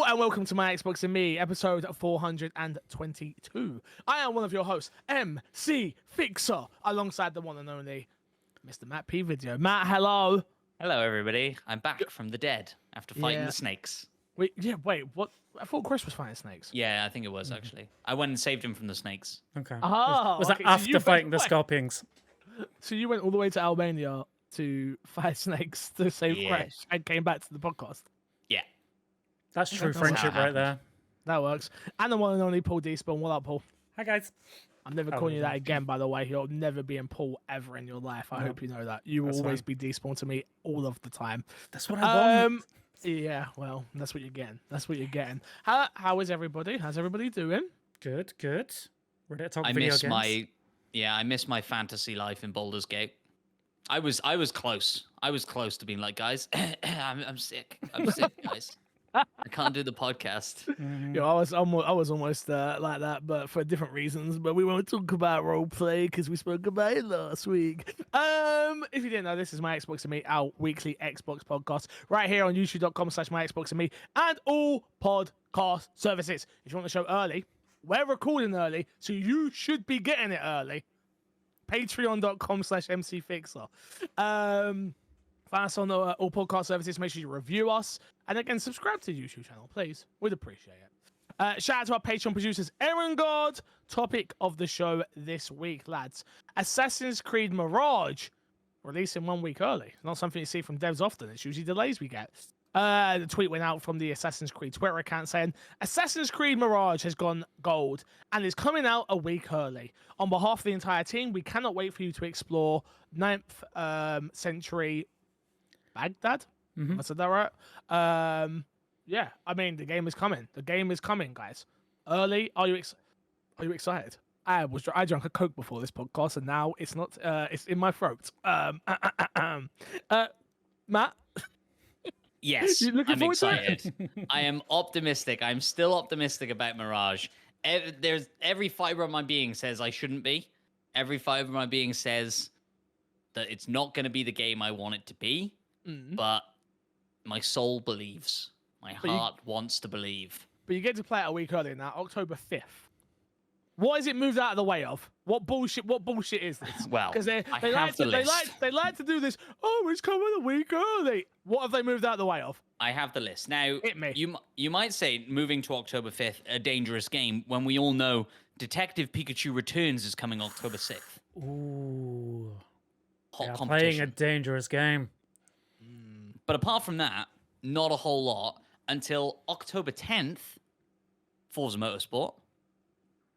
Hello and welcome to My Xbox and Me, episode 422. I am one of your hosts, MC Fixer, alongside the one and only Mr. Matt P. Video. Matt, hello. Hello, everybody. I'm back from the dead after fighting the snakes. Wait, what? I thought Chris was fighting snakes. Yeah, I think it was, actually. I went and saved him from the snakes. Okay. Oh, was that okay, after fighting the scorpions? So you went all the way to Albania to fight snakes to save Chris and came back to the podcast? Yeah. That's true friendship right there. That works. And the one and only Paul Despawn. What up, Paul? Hi, guys. I'm never calling you that again, by the way. You'll never be in Paul ever in your life. I hope you know that. You will always be Despawn to me all of the time. That's what I want. Yeah, well, that's what you're getting. That's what you're getting. How is everybody? How's everybody doing? Good, good. Ready to talk video games? I miss my fantasy life in Baldur's Gate. I was close. I was close to being like, guys, I'm sick. I'm sick, guys. I can't do the podcast. You know, I was almost like that, but for different reasons. But we won't talk about role play because we spoke about it last week. If you didn't know, this is My Xbox and Me, our weekly Xbox podcast, right here on YouTube.com/My Xbox and Me, and all podcast services. If you want the show early, we're recording early, so you should be getting it early. Patreon.com/MCFixer. Find us on all podcast services. Make sure you review us. And again, subscribe to the YouTube channel, please. We'd appreciate it. Shout out to our Patreon producers, Aaron God. Topic of the show this week, lads. Assassin's Creed Mirage releasing 1 week early. Not something you see from devs often. It's usually delays we get. The tweet went out from the Assassin's Creed Twitter account saying, Assassin's Creed Mirage has gone gold and is coming out a week early. On behalf of the entire team, we cannot wait for you to explore 9th century Baghdad. I said that right? Yeah, I mean, the game is coming. The game is coming, guys. Early. Are you excited? I drank a Coke before this podcast, and now it's not. It's in my throat. Matt. Yes, I'm excited. I am optimistic. I'm still optimistic about Mirage. Every fiber of my being says I shouldn't be. Every fiber of my being says that it's not going to be the game I want it to be. But my soul believes. My heart wants to believe. But you get to play it a week earlier now, October 5th. What is it moved out of the way of? What bullshit is this? Well, because they like to do this. Oh, it's coming a week early. What have they moved out of the way of? I have the list. Now, hit me. You might say moving to October 5th, a dangerous game, when we all know Detective Pikachu Returns is coming October 6th. Ooh. Hot competition. Playing a dangerous game. But apart from that, not a whole lot until October 10th, Forza Motorsport.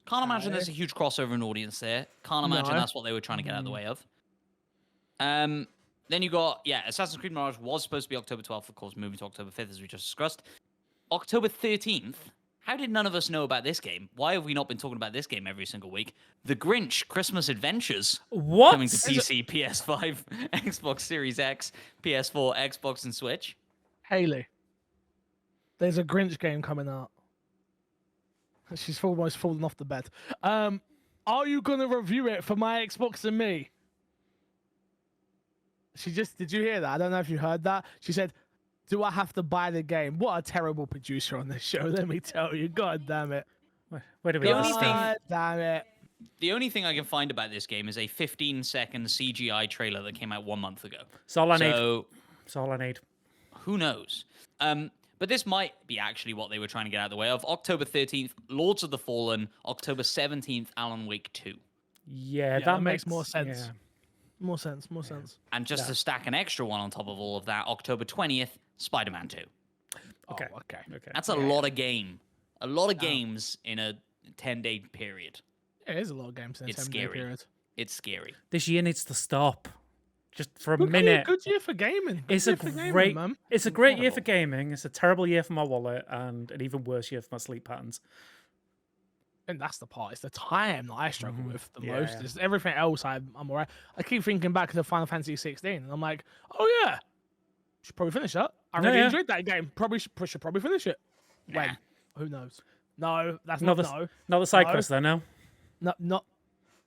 Can't imagine there's a huge crossover in audience there. Can't imagine that's what they were trying to get out of the way of. Then you got, Assassin's Creed Mirage was supposed to be October 12th, of course, moving to October 5th, as we just discussed. October 13th, how did none of us know about this game? Why have we not been talking about this game every single week? The Grinch Christmas Adventures. What? Coming to PC, PS5, Xbox Series X, PS4, Xbox, and Switch. Haley, there's a Grinch game coming out. She's almost fallen off the bed. Are you going to review it for My Xbox and Me? Did you hear that? I don't know if you heard that. She said, do I have to buy the game? What a terrible producer on this show, let me tell you. God damn it. Where do we God damn it. The only thing I can find about this game is a 15-second CGI trailer that came out 1 month ago. That's all I need. That's all I need. Who knows? But this might be actually what they were trying to get out of the way of. October 13th, Lords of the Fallen. October 17th, Alan Wake 2. Yeah, that makes more sense. Yeah. More sense. And just to stack an extra one on top of all of that, October 20th, Spider-Man 2. Okay. That's a lot of game. A lot of games in a 10-day period. It is a lot of games in a 10-day period. It's scary. This year needs to stop. Just for a minute. Good year for gaming. It's a great year for gaming. It's a terrible year for my wallet and an even worse year for my sleep patterns. And that's the part. It's the time that I struggle with the most. It's everything else I'm alright. I keep thinking back to Final Fantasy 16, and I'm like, oh yeah, should probably finish that. I really enjoyed that game. Should probably finish it. When? Who knows? No, that's not the side quest though. No, not.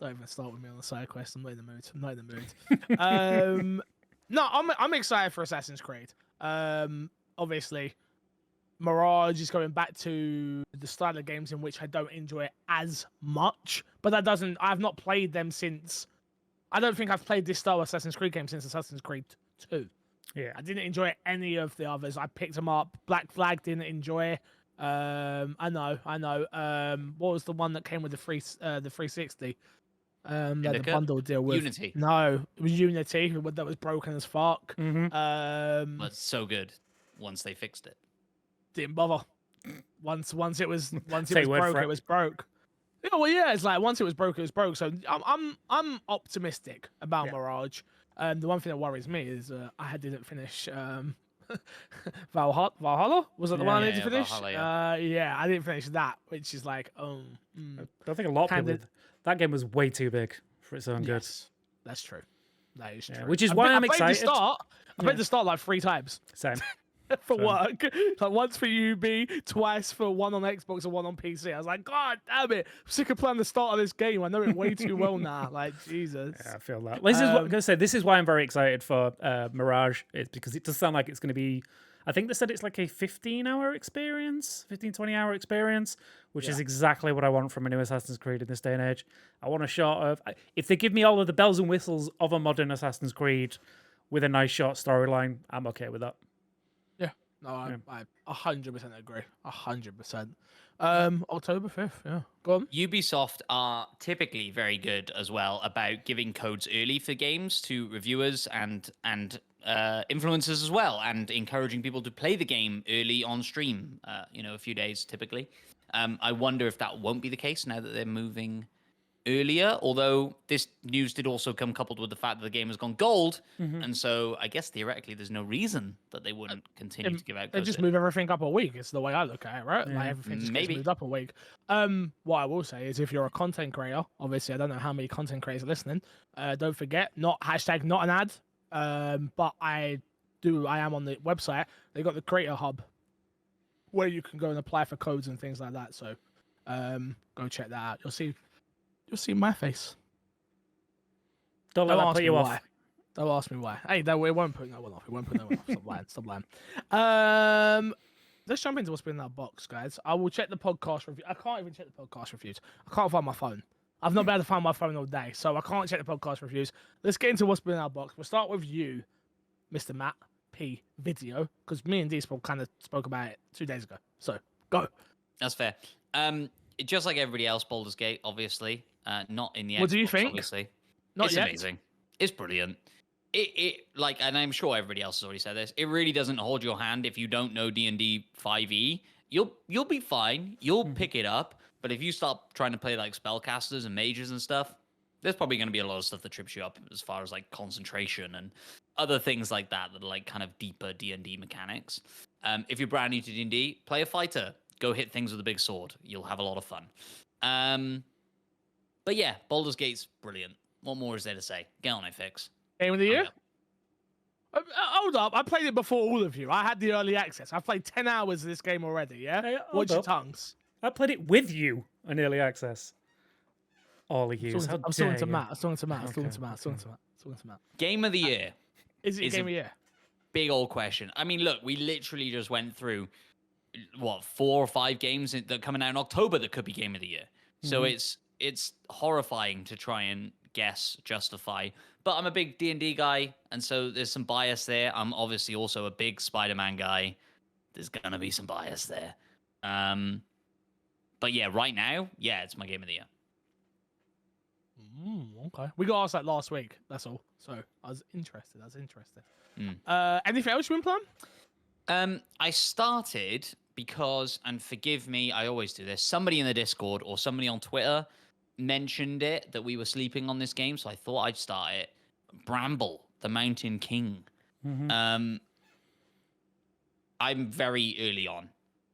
Don't even start with me on the side quest. I'm not in the mood. No, I'm excited for Assassin's Creed. Obviously, Mirage is going back to the style of games in which I don't enjoy it as much. But that doesn't. I've not played them since. I don't think I've played this style of Assassin's Creed game since Assassin's Creed 2. Yeah. I didn't enjoy any of the others. I picked them up. Black Flag didn't enjoy. I know. What was the one that came with the 360? That the Indica? bundle deal with Unity. No, it was Unity that was broken as fuck. But so good once they fixed it. Didn't bother. Once it was Say word broke, for it. it was broke. Yeah, well, yeah, it's like once it was broke, it was broke. So I'm optimistic about Yeah. Mirage. The one thing that worries me is I didn't finish Valhalla. Was that the one I needed to finish? Valhalla, yeah, I didn't finish that, which is like, I don't think a lot of people. Kinda- That game was way too big for its own good. yes, that's true. That is Yeah, true. which is why I'm I played excited. I played the start like 3 times. Same. For Same. work, like once for UB, twice for one on Xbox and one on PC. I was like, God damn it! I'm sick of playing the start of this game. I know it way too well now. Like Jesus. Yeah, I feel that. This is what I'm gonna say. This is why I'm very excited for Mirage. It's because it does sound like it's going to be. I think they said it's like a 15-hour experience, 20-hour experience, which is exactly what I want from a new Assassin's Creed in this day and age. I want a shot of. If they give me all of the bells and whistles of a modern Assassin's Creed with a nice short storyline, I'm okay with that. No, I 100% agree. 100%. October 5th. Yeah, go on. Ubisoft are typically very good as well about giving codes early for games to reviewers and influencers as well, and encouraging people to play the game early on stream. A few days typically. I wonder if that won't be the case now that they're moving earlier. Although this news did also come coupled with the fact that the game has gone gold, and so I guess theoretically there's no reason that they wouldn't continue to give out They codes. just move everything up a week. It's the way I look at it, right? Like everything just gets Maybe. moved up a week. What I will say is, if you're a content creator, obviously I don't know how many content creators are listening. Don't forget, not an ad. But I am on the website. They got the Creator Hub, where you can go and apply for codes and things like that. So, go check that out. You'll see my face. Don't let that put you off. Don't ask me why. Hey, no, it won't put no one off. It won't put no one off. Stop lying. Stop lying. Let's jump into what's been in that box, guys. I will check the podcast review. I can't even check the podcast reviews. I can't find my phone. I've not been able to find my phone all day, so I can't check the podcast reviews. Let's get into what's been in our box. We'll start with you, Mr. Matt P. Video, because me and D-Sport kind of spoke about it 2 days ago. So, go. That's fair. Just like everybody else, Baldur's Gate, obviously, not in the. What do you Xbox, think? Obviously, Not it's yet. amazing. It's brilliant. And I'm sure everybody else has already said this. It really doesn't hold your hand if you don't know D&D 5e. You'll be fine. You'll pick it up. But if you start trying to play like spellcasters and mages and stuff, there's probably going to be a lot of stuff that trips you up as far as like concentration and other things like that are like kind of deeper D&D mechanics. If you're brand new to D&D, play a fighter. Go hit things with a big sword. You'll have a lot of fun. But yeah, Baldur's Gate's brilliant. What more is there to say? Get on it, Fix. Game of the year? Yeah. Hold up. I played it before all of you. I had the early access. I've played 10 hours of this game already, yeah? Hey, hold Watch your up. tongues. I played it with you on early access. All of you. I'm talking to Matt. I'm talking to Matt. Game of the year. Is it Is game a- of the year? Big old question. I mean, look, we literally just went through, 4 or 5 games that are coming out in October that could be game of the year. So it's horrifying to try and guess, justify. But I'm a big D&D guy, and so there's some bias there. I'm obviously also a big Spider-Man guy. There's gonna be some bias there. But yeah, right now, it's my game of the year. Okay. We got asked that last week. That's all. So I was interested. Anything else you been playing? I started because, and forgive me, I always do this. Somebody in the Discord or somebody on Twitter mentioned it that we were sleeping on this game, so I thought I'd start it. Bramble, the Mountain King. I'm very early on,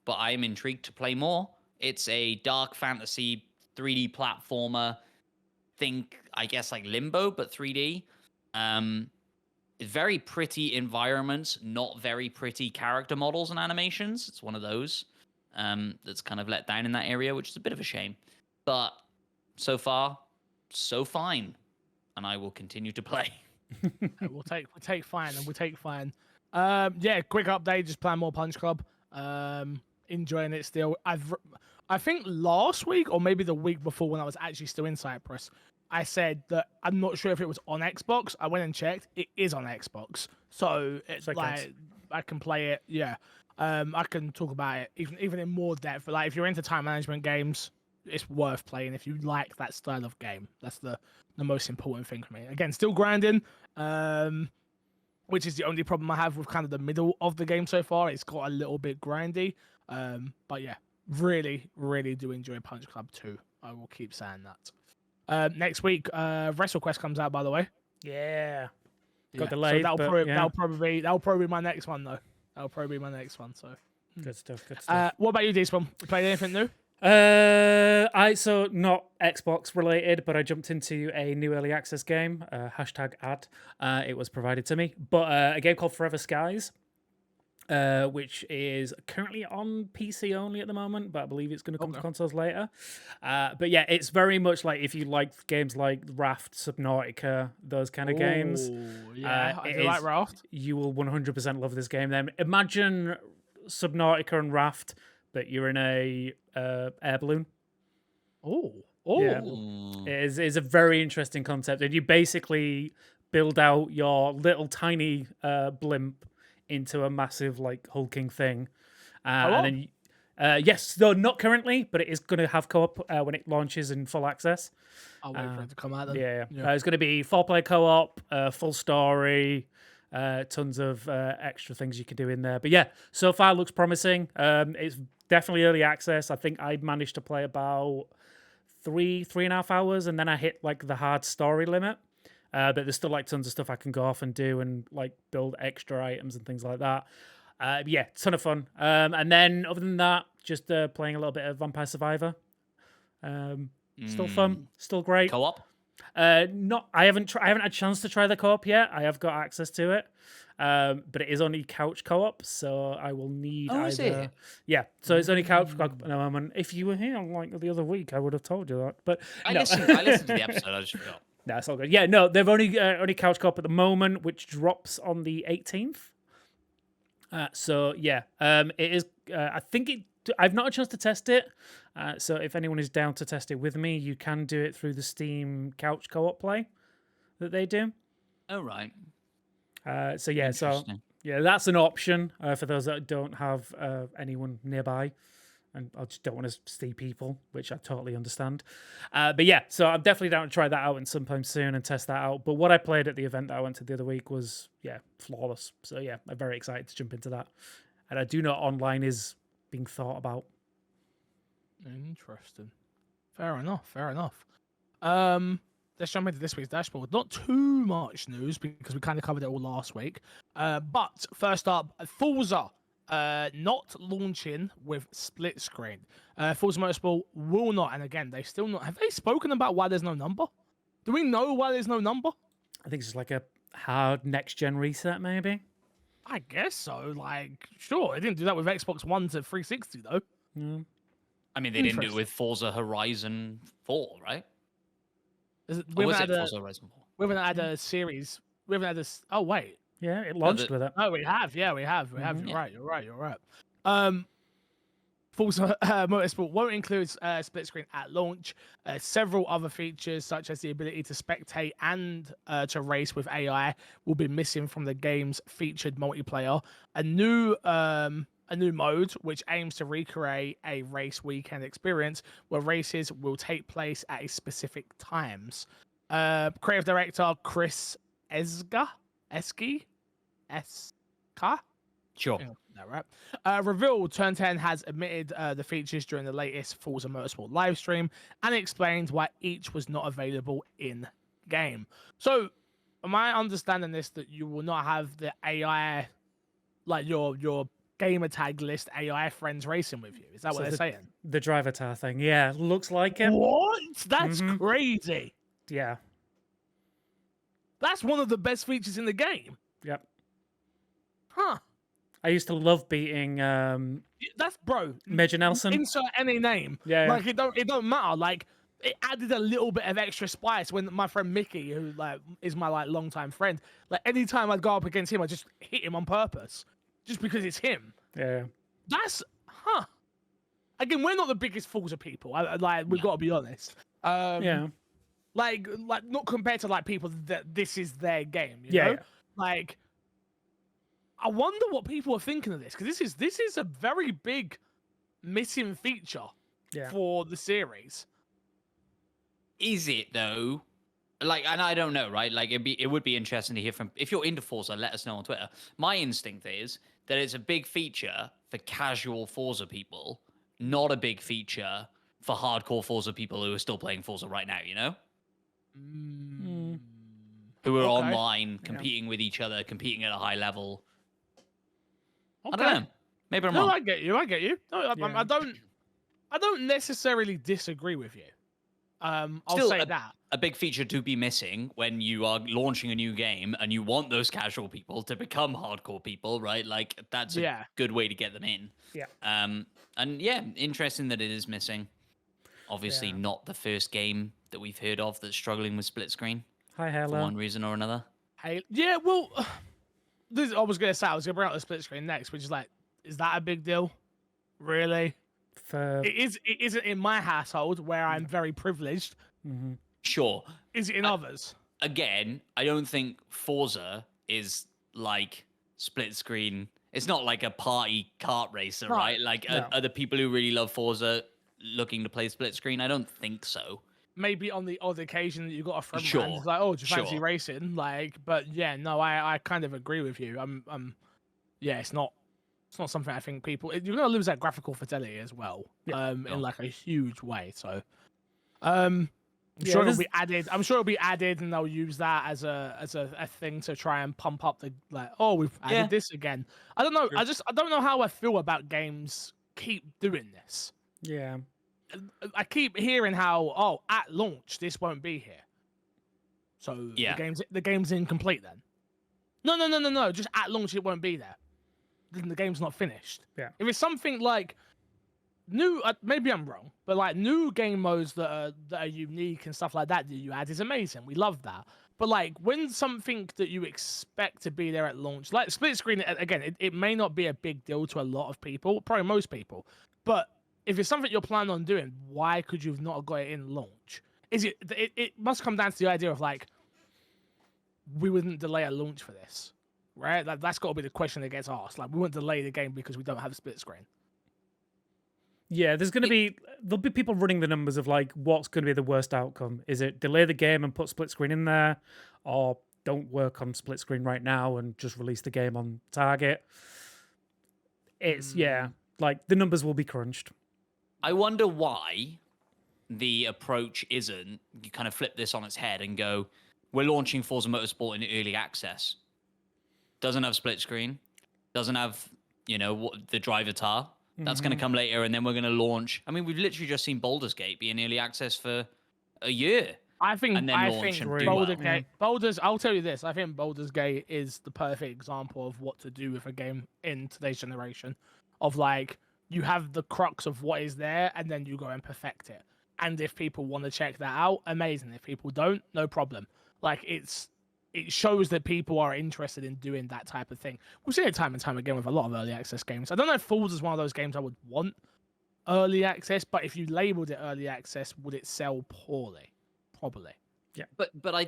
but I am intrigued to play more. It's a dark fantasy 3D platformer. Think, I guess, like Limbo, but 3D. Very pretty environments, not very pretty character models and animations. It's one of those that's kind of let down in that area, which is a bit of a shame. But so far, so fine, and I will continue to play. We'll take fine. Yeah, quick update. Just playing more Punch Club. Enjoying it still. I think last week or maybe the week before when I was actually still in Cyprus, I said that I'm not sure if it was on Xbox. I went and checked. It is on Xbox, so it's like I can play it. Yeah, I can talk about it even in more depth. But like, if you're into time management games, it's worth playing. If you like that style of game, that's the most important thing for me. Again, still grinding, which is the only problem I have with kind of the middle of the game so far. It's got a little bit grindy, but yeah, really, really do enjoy Punch Club 2. I will keep saying that. Next week, WrestleQuest comes out, by the way. Yeah. Got So delayed, that'll probably be my next one, though. That'll probably be my next one. So good stuff. Good stuff. What about you, D-Spawn? You played anything new? So not Xbox related, but I jumped into a new early access game. #ad. It was provided to me, but a game called Forever Skies. Which is currently on PC only at the moment, but I believe it's going to come to consoles later. But yeah, it's very much like if you like games like Raft, Subnautica, those kind of games. Yeah, I do like Raft. You will 100% love this game. Then imagine Subnautica and Raft, but you're in a air balloon. Yeah. It is a very interesting concept, and you basically build out your little tiny blimp into a massive like hulking thing, and then yes, though not currently, but it is going to have co-op when it launches in full access. I'll wait for it to come out then. Yeah. It's going to be 4-player co-op, full story, tons of extra things you can do in there. But yeah, so far looks promising. It's definitely early access. I think I managed to play about 3.5 hours, and then I hit like the hard story limit. But there's still like tons of stuff I can go off and do and like build extra items and things like that. Yeah, ton of fun. And then other than that, just playing a little bit of Vampire Survivor. Still fun, still great. Co-op? I haven't had a chance to try the co-op yet. I have got access to it. But it is only couch co-op, so I will need is it? Yeah, so it's only couch co-op at the moment. If you were here like the other week, I would have told you that. But I listened to the episode, I just forgot. No, it's all good. Yeah, no, they've only couch co-op at the moment, which drops on the 18th. So yeah, it is. I think it. I've not had a chance to test it. So if anyone is down to test it with me, you can do it through the Steam couch co-op play that they do. Oh right. So yeah, that's an option for those that don't have anyone nearby. And I just don't want to see people, which I totally understand. But yeah, so I'm definitely down to try that out in sometime soon and test that out. But what I played at the event that I went to the other week was, yeah, flawless. So yeah, I'm very excited to jump into that. And I do know online is being thought about. Interesting. Fair enough. Let's jump into this week's dashboard. Not too much news because we kind of covered it all last week. But first up, Forza. Not launching with split screen. Forza Motorsport will not, and again, they still not. Have they spoken about why there's no number? Do we know why there's no number? I think it's just like a hard next gen reset, maybe. I guess so. Like, sure, they didn't do that with Xbox One to 360 though. I mean, they didn't do it with Forza Horizon 4, right? We haven't had a series. We haven't had this. Oh wait. Yeah, it launched with it. Oh, we have. Yeah, we have. You're right. Forza Motorsport won't include split screen at launch. Several other features, such as the ability to spectate and to race with AI, will be missing from the game's featured multiplayer. A new mode which aims to recreate a race weekend experience where races will take place at specific times. Creative director Chris Esky? Sure. Right. Revealed Turn 10 has admitted the features during the latest Forza Motorsport live stream and explained why each was not available in game. So, am I understanding this that you will not have the AI, like your gamer tag list AI friends racing with you? Is that what they're saying? The driver tar thing, yeah, looks like it. What? That's crazy. Yeah. That's one of the best features in the game. Yep. Huh. I used to love beating that's Major Nelson. Insert any name. Yeah. Like it don't matter. Like it added a little bit of extra spice when my friend Mickey, who like is my like longtime friend, like anytime I'd go up against him, I just hit him on purpose. Just because it's him. Yeah. That's Again, we're not the biggest Forza people. We've got to be honest. Yeah. Like not compared to like people that this is their game. You know? Yeah. Like, I wonder what people are thinking of this, because this is a very big missing feature for the series. Is it though? Like, and I don't know, right? Like, it would be interesting to hear from. If you're into Forza, let us know on Twitter. My instinct is that it's a big feature for casual Forza people, not a big feature for hardcore Forza people who are still playing Forza right now. You know, who are online competing with each other, competing at a high level. I don't know. Maybe I'm wrong. I get you. No, I don't necessarily disagree with you. I'll Still say that. A big feature to be missing when you are launching a new game and you want those casual people to become hardcore people, right? Like, that's a good way to get them in. Yeah. And yeah, interesting that it is missing. Obviously, not the first game that we've heard of that's struggling with split screen. Hi, hello. For one reason or another. Hey, yeah, well, I was going to bring out the split screen next, which is like, is that a big deal? Really? It isn't in my household where I'm very privileged. Mm-hmm. Sure. Is it in others? Again, I don't think Forza is like split screen. It's not like a party kart racer, right? Like, are the people who really love Forza looking to play split screen? I don't think so. Maybe on the odd occasion that you got a friend who's like, oh, do you fancy racing? Like, but yeah, no, I kind of agree with you. Yeah, it's not something I think people. You're gonna lose that graphical fidelity as well, in like a huge way. So, I'm sure it'll be added. I'm sure it'll be added, and they'll use that as a thing to try and pump up the we've added this again. I don't know. I don't know how I feel about games keep doing this. Yeah. I keep hearing how at launch this won't be here. So the game's incomplete then. No. Just at launch it won't be there. Then the game's not finished. Yeah. If it's something like new, maybe I'm wrong, but like new game modes that are unique and stuff like that you add is amazing. We love that. But like when something that you expect to be there at launch, like split screen, again, it may not be a big deal to a lot of people, probably most people. But if it's something you're planning on doing, why could you have not got it in launch? It must come down to the idea of like, we wouldn't delay a launch for this. Right, that's got to be the question that gets asked. Like, we won't delay the game because we don't have a split screen. Yeah, there'll be people running the numbers of like what's going to be the worst outcome. Is it delay the game and put split screen in there, or don't work on split screen right now and just release the game on target? It's like the numbers will be crunched. I wonder why the approach isn't you kind of flip this on its head and go, we're launching Forza Motorsport in early access. Doesn't have split screen, doesn't have, the driver tar. That's going to come later, and then we're going to launch. I mean, we've literally just seen Baldur's Gate be in early access for a year. I think Baldur's Gate. I'll tell you this. I think Baldur's Gate is the perfect example of what to do with a game in today's generation. Of like, you have the crux of what is there, and then you go and perfect it. And if people want to check that out, amazing. If people don't, no problem. Like, it shows that people are interested in doing that type of thing. We've seen it time and time again with a lot of early access games. I don't know if Forza is one of those games I would want early access, but if you labeled it early access, would it sell poorly? Probably. Yeah. But I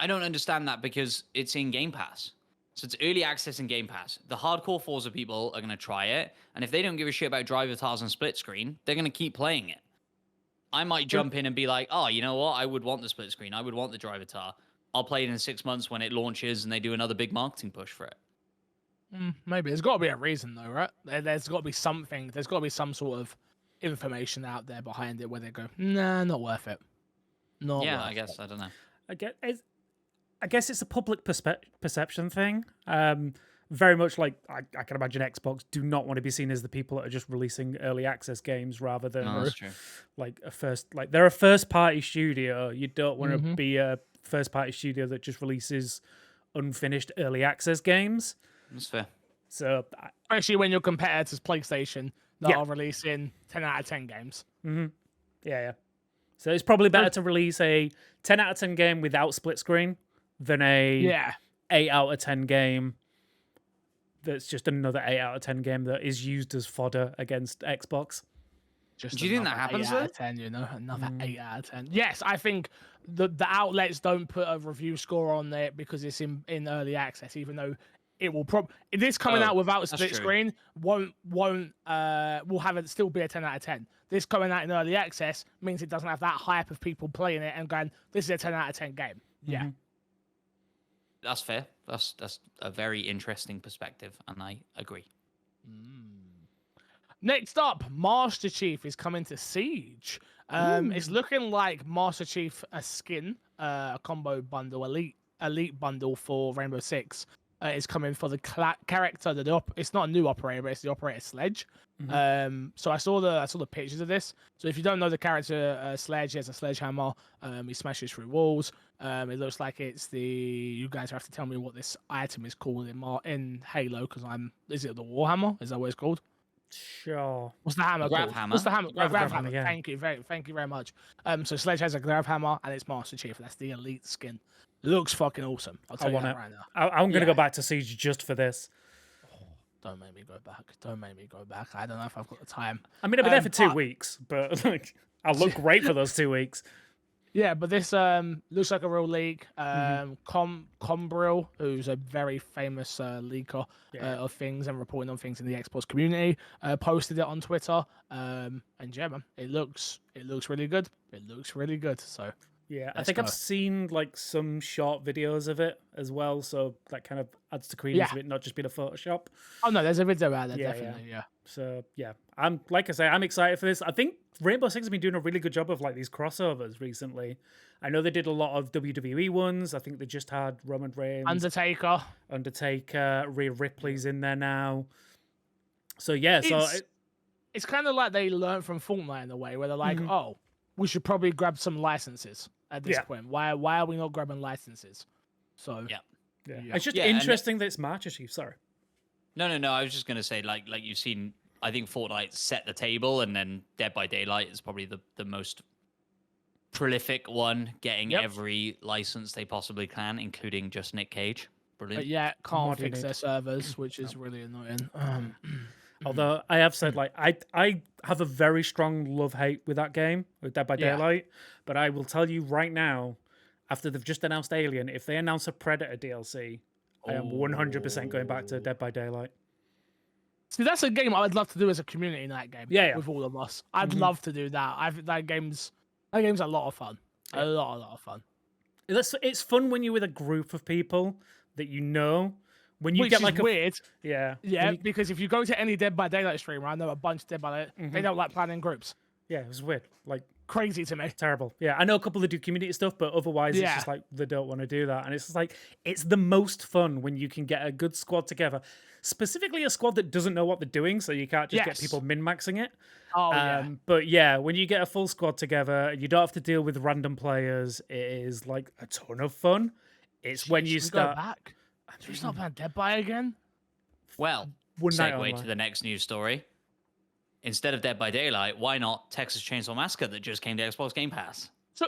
don't understand that because it's in Game Pass. So it's early access in Game Pass. The hardcore Forza people are going to try it, and if they don't give a shit about driver tars and split screen, they're going to keep playing it. I might jump in and be like, oh, you know what? I would want the split screen. I would want the driver tar. I'll play it in 6 months when it launches and they do another big marketing push for it. Maybe. There's got to be a reason, though, right? There's got to be something. There's got to be some sort of information out there behind it where they go, nah, not worth it. I guess. I don't know. I guess it's a public perception thing. Very much like I can imagine Xbox do not want to be seen as the people that are just releasing early access games rather than like they're a first party studio. You don't want to be a first party studio that just releases unfinished early access games. That's fair. So especially when your competitors PlayStation that are releasing 10 out of 10 games. Mm-hmm. Yeah. So it's probably better to release a 10 out of 10 game without split screen than a 8 out of 10 game that's just another 8 out of 10 game that is used as fodder against Xbox. Just Do you think that another happens 8 out though? of 10, you know, another 8 out of 10. Yes, I think the outlets don't put a review score on it because it's in early access, even though it will this coming out without a split true. screen will have it still be a 10 out of 10. This coming out in early access means it doesn't have that hype of people playing it and going, this is a 10 out of 10 game. Yeah. That's fair. That's a very interesting perspective, and I agree. Next up, Master Chief is coming to Siege. It's looking like Master Chief a skin, a combo bundle, elite bundle for Rainbow Six. Is coming for the character it's not a new operator, but it's the operator Sledge. So I saw the pictures of this. So if you don't know the character Sledge, he has a sledgehammer. He smashes through walls. It looks like you guys have to tell me what this item is called in Halo, because is it the Warhammer? Is that what it's called? Sure. What's the hammer Grav called? hammer. What's the hammer? Grav hammer. Yeah. Thank you very much. So Sledge has a grav hammer, and it's Master Chief. That's the elite skin. Looks fucking awesome. I'll tell you that right now. I'm going to go back to Siege just for this. Don't make me go back. Don't make me go back. I don't know if I've got the time. I mean, I'll be there for 2 weeks, but like, I'll look great for those 2 weeks. Yeah, but this looks like a real leak. Combril, who's a very famous leaker of things and reporting on things in the Xbox community, posted it on Twitter. And yeah, man, it looks really good. It looks really good. So yeah, I think I've seen like some short videos of it as well, so that kind of adds to credence of it not just being a Photoshop. Oh no, there's a video out there, definitely. Yeah. So yeah, I'm excited for this. I think Rainbow Six has been doing a really good job of like these crossovers recently. I know they did a lot of WWE ones. I think they just had Roman Reigns, Undertaker, Rhea Ripley's in there now. So yeah, it's kind of like they learned from Fortnite in a way, where they're like, oh, we should probably grab some licenses at this point. Why are we not grabbing licenses? So yeah. It's just interesting that it's Master Chief. Sorry. No. I was just gonna say, like you've seen, I think Fortnite set the table, and then Dead by Daylight is probably the most prolific one, getting every license they possibly can, including just Nick Cage. Brilliant. But yeah, can't fix their servers, which is really annoying. Although I have said, like, I have a very strong love-hate with that game, with Dead by Daylight. But I will tell you right now, after they've just announced Alien, if they announce a Predator DLC, I am 100% going back to Dead by Daylight. See, that's a game I'd love to do as a community night game. Yeah. With all of us. I'd love to do that. I think that game's a lot of fun. A lot of fun. It's fun when you're with a group of people that you know. When you Which get is like weird. Yeah. Because if you go to any Dead by Daylight streamer, I know a bunch of Dead by Daylight, they don't like playing in groups. Yeah, it was weird. Like, crazy to me. Terrible. Yeah, I know a couple that do community stuff, but otherwise it's just like they don't want to do that. And it's just like, it's the most fun when you can get a good squad together. Specifically a squad that doesn't know what they're doing, so you can't just get people min-maxing it. But yeah, when you get a full squad together, you don't have to deal with random players. It is like a ton of fun. It's when you start... Go back? Should we start playing Dead by again? Well, segue to the next news story. Instead of Dead by Daylight, why not Texas Chainsaw Massacre that just came to Xbox Game Pass? So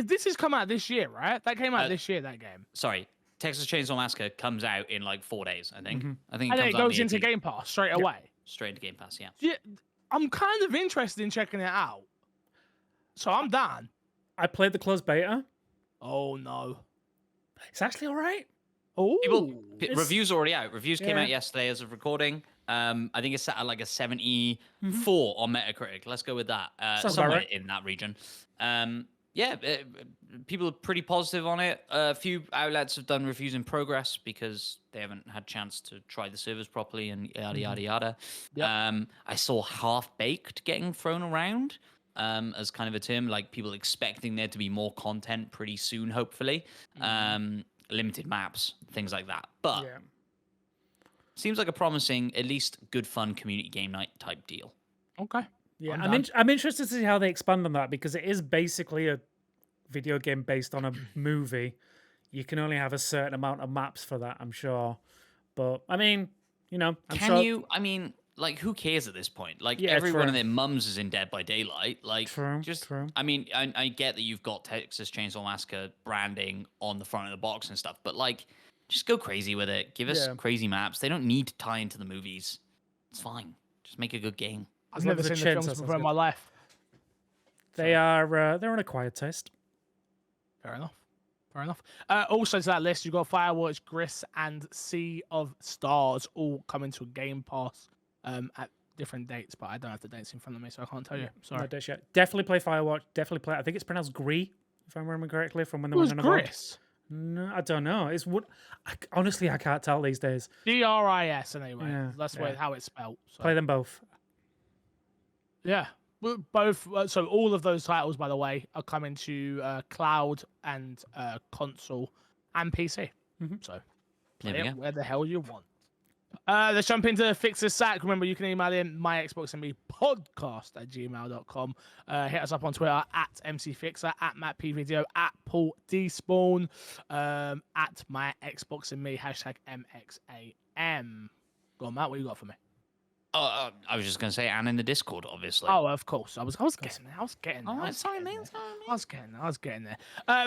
this has come out this year, right? That came out this year, that game. Sorry, Texas Chainsaw Massacre comes out in like 4 days, I think. I think and then it goes into Game Pass straight away. Straight into Game Pass, yeah. Yeah, I'm kind of interested in checking it out. So I'm down. I played the closed beta. Oh no. It's actually all right. Oh, reviews already out. Reviews came out yesterday as of recording. I think it's at like a 74 on Metacritic. Let's go with that. Somewhere in that region. People are pretty positive on it. A few outlets have done reviews in progress because they haven't had chance to try the servers properly and yada yada yada. Yep. I saw half-baked getting thrown around as kind of a term, like people expecting there to be more content pretty soon, hopefully. Limited maps, things like that. But seems like a promising, at least good fun community game night type deal. Okay. Yeah, I'm interested to see how they expand on that because it is basically a video game based on a movie. You can only have a certain amount of maps for that, I'm sure. But I mean, you know, I mean, like, who cares at this point? Like, everyone and their mums is in Dead by Daylight. Like, true. I mean, I get that you've got Texas Chainsaw Massacre branding on the front of the box and stuff, but like, Just go crazy with it. Give us Yeah. crazy maps. They don't need to tie into the movies. It's fine. Just make a good game. I've As long never as seen it the chins, films that sounds before in good. my life. They are they're an acquired taste. Fair enough. Fair enough. Also to that list, you've got Firewatch, Gris, and Sea of Stars all coming to Game Pass at different dates, but I don't have the dates in front of me, so I can't tell you. Sorry. No dish yet. Definitely play Firewatch. Definitely play. I think it's pronounced Gree, if I remember correctly, from when they Who's went on a vote. Gris? No, I don't know. It's what. Honestly, I can't tell these days. Gris anyway. Yeah, That's how it's spelled. So. Play them both. Yeah. Both. So all of those titles, by the way, are coming to cloud and console and PC. So There play we it go. where the hell you want. Let's jump into Fixer Sack. Remember, you can email in myxboxandmepodcast@gmail.com. Hit us up on Twitter @MCFixer, @MattPVideo, @PaulDspawn, @MyXboxandMe, #MXAM. Go on, Matt, what you got for me? I was just going to say, and in the Discord, obviously. Oh, of course. I was getting there. I was getting there. All I right, was sorry, getting man. there. Sorry, man. I was getting there.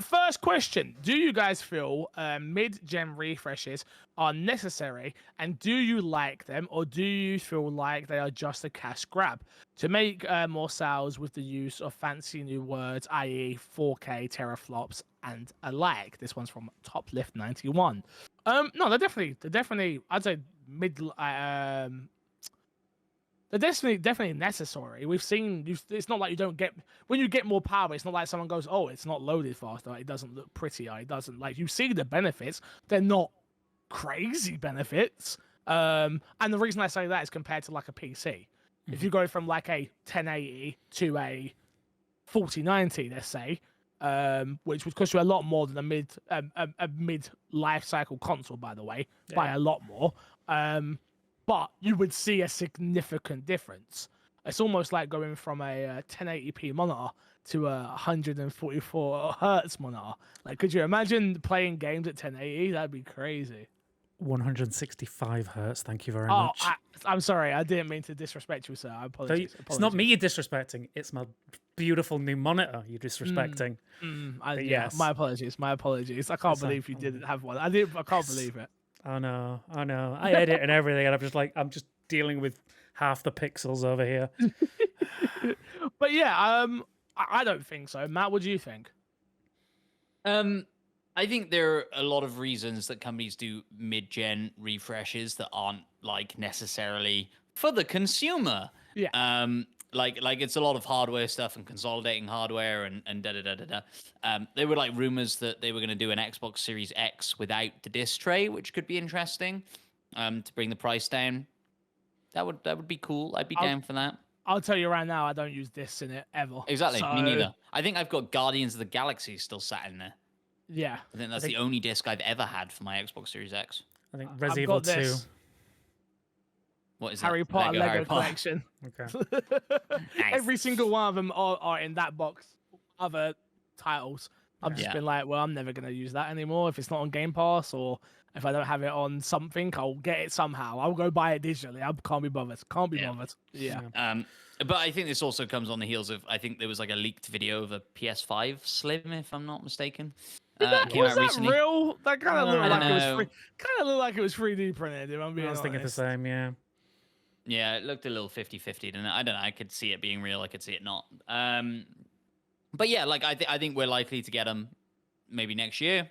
First question. Do you guys feel mid-gen refreshes are necessary, and do you like them, or do you feel like they are just a cash grab to make more sales with the use of fancy new words, i.e. 4K teraflops and alike? This one's from Toplift91. No, they're definitely, I'd say they're definitely necessary. We've seen it's not like you don't get when you get more power. It's not like someone goes, "Oh, it's not loaded faster. It doesn't look prettier. It doesn't like." You see the benefits. They're not crazy benefits. And the reason I say that is compared to like a PC. If you go from like a 1080 to a 4090, let's say, which would cost you a lot more than a mid life cycle console, by the way, by a lot more. But you would see a significant difference. It's almost like going from a 1080p monitor to a 144 hertz monitor. Like, could you imagine playing games at 1080? That'd be crazy. 165 hertz. Thank you very Oh, much. I'm sorry. I didn't mean to disrespect you, sir. I apologize. It's not me you're disrespecting. It's my beautiful new monitor you're disrespecting. Yes. My apologies. My apologies. I can't believe you didn't have one. I can't believe it. I know. I edit and everything, and I'm just dealing with half the pixels over here. But yeah, I don't think so. Matt, what do you think? I think there are a lot of reasons that companies do mid-gen refreshes that aren't like necessarily for the consumer. Yeah. Like it's a lot of hardware stuff and consolidating hardware and da da da da da. There were like rumors that they were going to do an Xbox Series X without the disc tray, which could be interesting. To bring the price down. That would be cool. I'd be down for that. I'll tell you right now, I don't use discs in it ever. Exactly. So, Me neither. I think I've got Guardians of the Galaxy still sat in there. Yeah. I think that's the only disc I've ever had for my Xbox Series X. I think I've Resident Evil got 2. this. What is Harry it? Potter Lego Harry Potter. collection. Okay. Nice. Every single one of them are in that box. Other titles. I've just been like, well, I'm never going to use that anymore. If it's not on Game Pass or if I don't have it on something, I'll get it somehow. I'll go buy it digitally. I can't be bothered. Can't be bothered. Yeah. But I think this also comes on the heels of, I think there was like a leaked video of a PS5 Slim, if I'm not mistaken. Came Was out that recently. real? That kind of I looked don't like it was know. kind of looked like it was 3D printed. If I'm being I was thinking the honest. same, yeah. Yeah, it looked a little 50-50, didn't it? I don't know. I could see it being real. I could see it not. But yeah, like I think we're likely to get them maybe next year.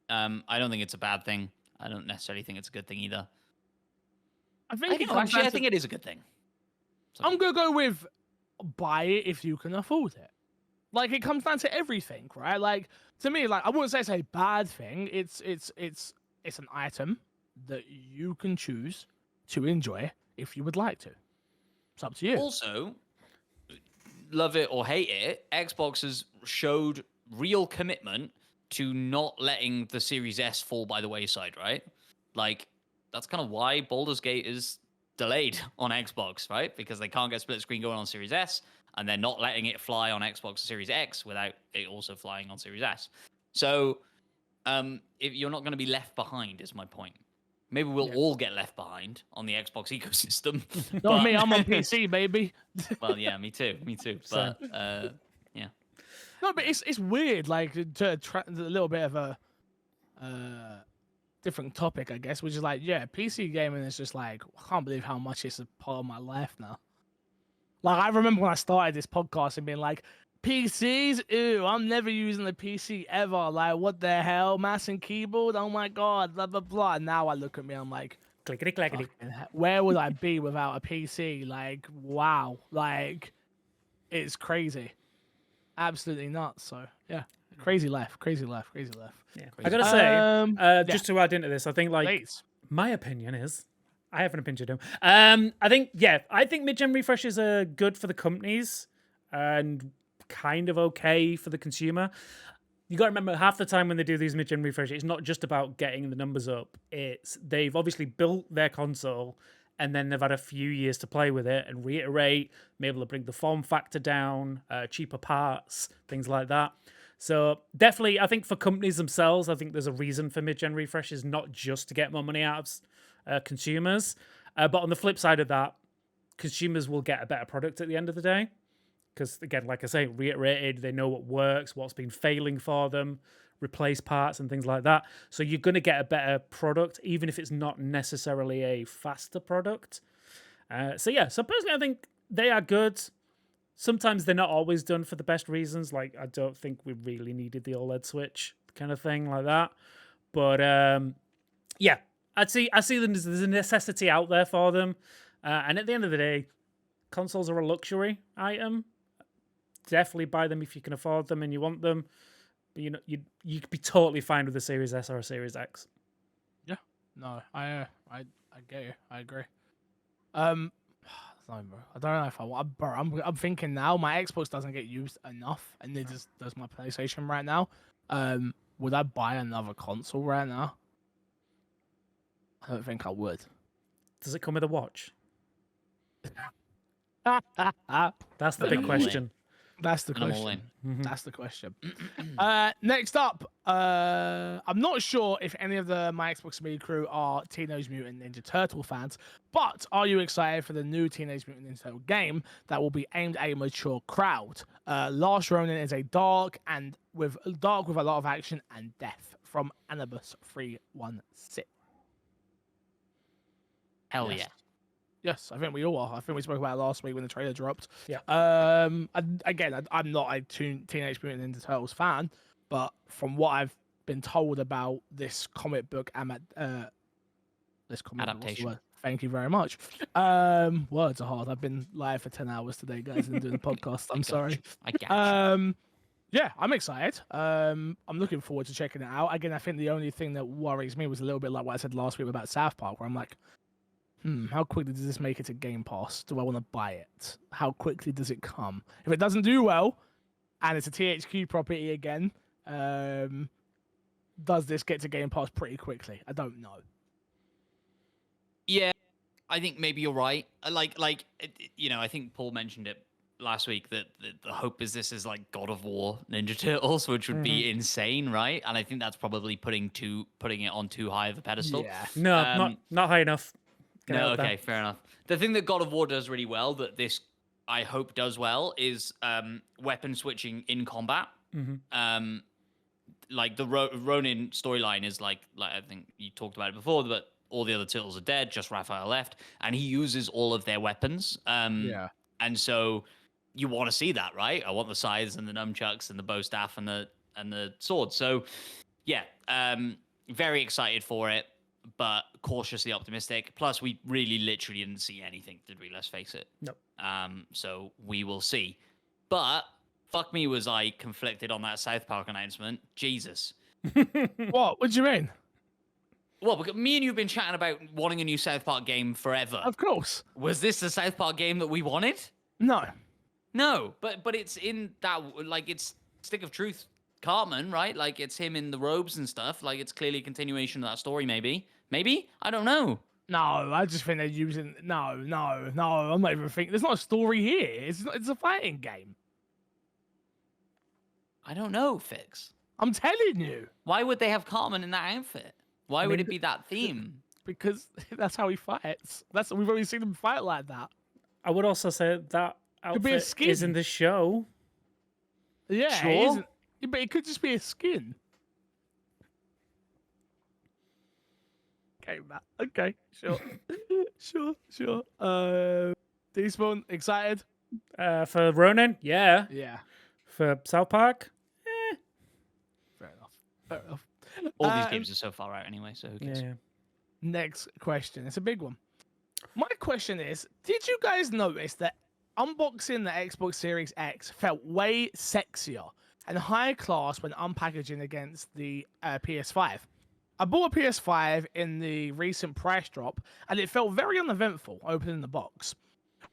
I don't think it's a bad thing. I don't necessarily think it's a good thing either. I think I think it is a good thing. I'm gonna go with buy it if you can afford it. Like it comes down to everything, right? Like to me, like I wouldn't say it's a bad thing. It's an item that you can choose to enjoy if you would like to. It's up to you. Also, love it or hate it, Xbox has showed real commitment to not letting the Series S fall by the wayside, right? Like, that's kind of why Baldur's Gate is delayed on Xbox, right? Because they can't get split screen going on Series S, and they're not letting it fly on Xbox Series X without it also flying on Series S. So, if you're not going to be left behind, is my point. Maybe we'll all get left behind on the Xbox ecosystem. Not me, I'm on PC, baby. Well, yeah, me too. But yeah. No, but it's weird. Like a little bit of a different topic, I guess, which is like, yeah, PC gaming is just like, I can't believe how much it's a part of my life now. Like, I remember when I started this podcast and being like, PCs, ew, I'm never using a PC ever. Like, what the hell? Mouse and keyboard? Oh my god, blah blah blah. And now I look at me, I'm like, Clickety clackety. where would I be without a PC? Like, wow, like, it's crazy, absolutely nuts. So yeah, crazy life, crazy life, crazy life. Yeah. Crazy. I gotta say, just to add into this, I think like Please. my opinion is, I have an opinion too. I think mid-gen refreshes are good for the companies and kind of okay for the consumer. You got to remember, half the time when they do these mid-gen refreshes, it's not just about getting the numbers up. It's they've obviously built their console and then they've had a few years to play with it and reiterate, be able to bring the form factor down, cheaper parts, things like that. So definitely, I think for companies themselves, I think there's a reason for mid-gen refreshes, not just to get more money out of consumers. But on the flip side of that, consumers will get a better product at the end of the day. Because again, like I say, reiterated, they know what works, what's been failing for them, replace parts and things like that. So you're going to get a better product, even if it's not necessarily a faster product. So personally, I think they are good. Sometimes they're not always done for the best reasons. Like, I don't think we really needed the OLED switch kind of thing like that. But I see there's a necessity out there for them. And at the end of the day, consoles are a luxury item. Definitely buy them if you can afford them and you want them. But you could be totally fine with a Series S or a Series X. Yeah, no, I get you. I agree. I don't know if I want, bro. I'm thinking now. My Xbox doesn't get used enough, and it just does my PlayStation right now. Would I buy another console right now? I don't think I would. Does it come with a watch? That's the Then big I'm all question. That's the And I'm all question. Mhm. That's the question. Next up, I'm not sure if any of my Xbox Media crew are Teenage Mutant Ninja Turtle fans, but are you excited for the new Teenage Mutant Ninja Turtle game that will be aimed at a mature crowd? Last Ronin is a dark with a lot of action and death from Anubis 316. Hell Yes. yeah. Yes, I think we all are. I think we spoke about it last week when the trailer dropped. Yeah. I'm not a Teenage Mutant Ninja Turtles fan, but from what I've been told about this comic book adaptation. Thank you very much. Words are hard. I've been live for 10 hours today, guys, and doing the podcast. I'm sorry. I got you. Yeah, I'm excited. I'm looking forward to checking it out. Again, I think the only thing that worries me was a little bit like what I said last week about South Park, where I'm like, how quickly does this make it to Game Pass? Do I want to buy it? How quickly does it come? If it doesn't do well, and it's a THQ property again, does this get to Game Pass pretty quickly? I don't know. Yeah, I think maybe you're right. I think Paul mentioned it last week that the hope is this is like God of War Ninja Turtles, which would be insane, right? And I think that's probably putting it on too high of a pedestal. Yeah. No, not high enough. No, okay, fair enough. The thing that God of War does really well, that this I hope does well, is weapon switching in combat. Like the Ronin storyline is like I think you talked about it before, but all the other turtles are dead, just Raphael left, and he uses all of their weapons. Yeah. And so you want to see that, right? I want the scythes and the nunchucks and the bow staff and the sword. So yeah, very excited for it, but cautiously optimistic. Plus, we really literally didn't see anything, did we? Let's face it. Nope. So we will see. But fuck me, was I conflicted on that South Park announcement? Jesus. What? What do you mean? Well, because me and you have been chatting about wanting a new South Park game forever. Of course. Was this the South Park game that we wanted? No. No, but it's in that, like, it's Stick of Truth Cartman, right? Like, it's him in the robes and stuff. Like, it's clearly a continuation of that story, maybe. Maybe? I don't know. No, I just think they're using... No. I'm not even thinking... There's not a story here. It's a fighting game. I don't know, Fix. I'm telling you. Why would they have Cartman in that outfit? Why would it be that theme? Because that's how he fights. We've already seen him fight like that. I would also say that Could be a outfit skin. is in the show. Yeah, Sure. it isn't. But it could just be a skin. Okay, Matt. Okay, sure. Sure. Despawn, excited? For Ronin, yeah. Yeah. For South Park, Fair enough. All these games are so far out anyway, so who cares? yeah. Next question. It's a big one. My question is, did you guys notice that unboxing the Xbox Series X felt way sexier and higher class when unpackaging against the PS5? I bought a PS5 in the recent price drop, and it felt very uneventful opening the box,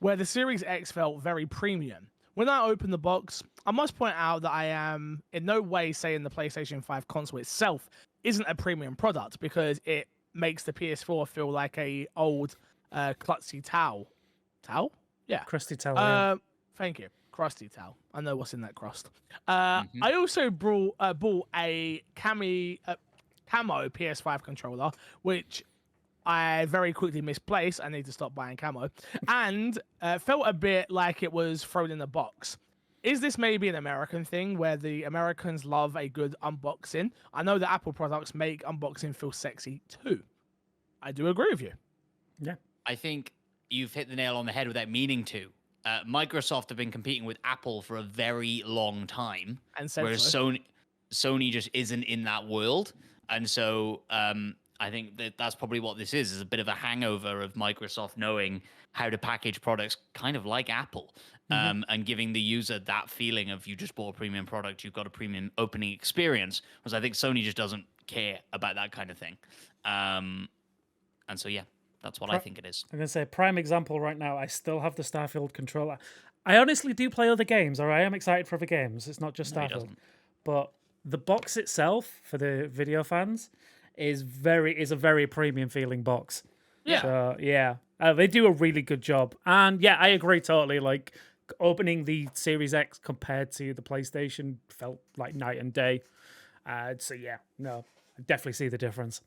where the Series X felt very premium. When I opened the box, I must point out that I am in no way saying the PlayStation 5 console itself isn't a premium product, because it makes the PS4 feel like a old klutzy towel. Towel? Yeah. Krusty Towel. Yeah. Thank you. Crusty towel. I know what's in that crust. Mhm. I also bought a camo PS5 controller, which I very quickly misplaced. I need to stop buying camo. And felt a bit like it was thrown in a box. Is this maybe an American thing where the Americans love a good unboxing? I know that Apple products make unboxing feel sexy too. I do agree with you. Yeah. I think you've hit the nail on the head without meaning to. Microsoft have been competing with Apple for a very long time, And said whereas so. Sony just isn't in that world, and so I think that's probably what this is a bit of a hangover of Microsoft knowing how to package products kind of like Apple, and giving the user that feeling of you just bought a premium product, you've got a premium opening experience, whereas I think Sony just doesn't care about that kind of thing. And so, yeah, that's what I think it is. I'm gonna say prime example right now. I still have the Starfield controller. I honestly do play other games, or I am excited for other games. It's not just No, he Starfield, doesn't. but the box itself for the video fans is a very premium feeling box. Yeah. So yeah, they do a really good job. And yeah, I agree totally. Like opening the Series X compared to the PlayStation felt like night and day. So yeah, no, I definitely see the difference.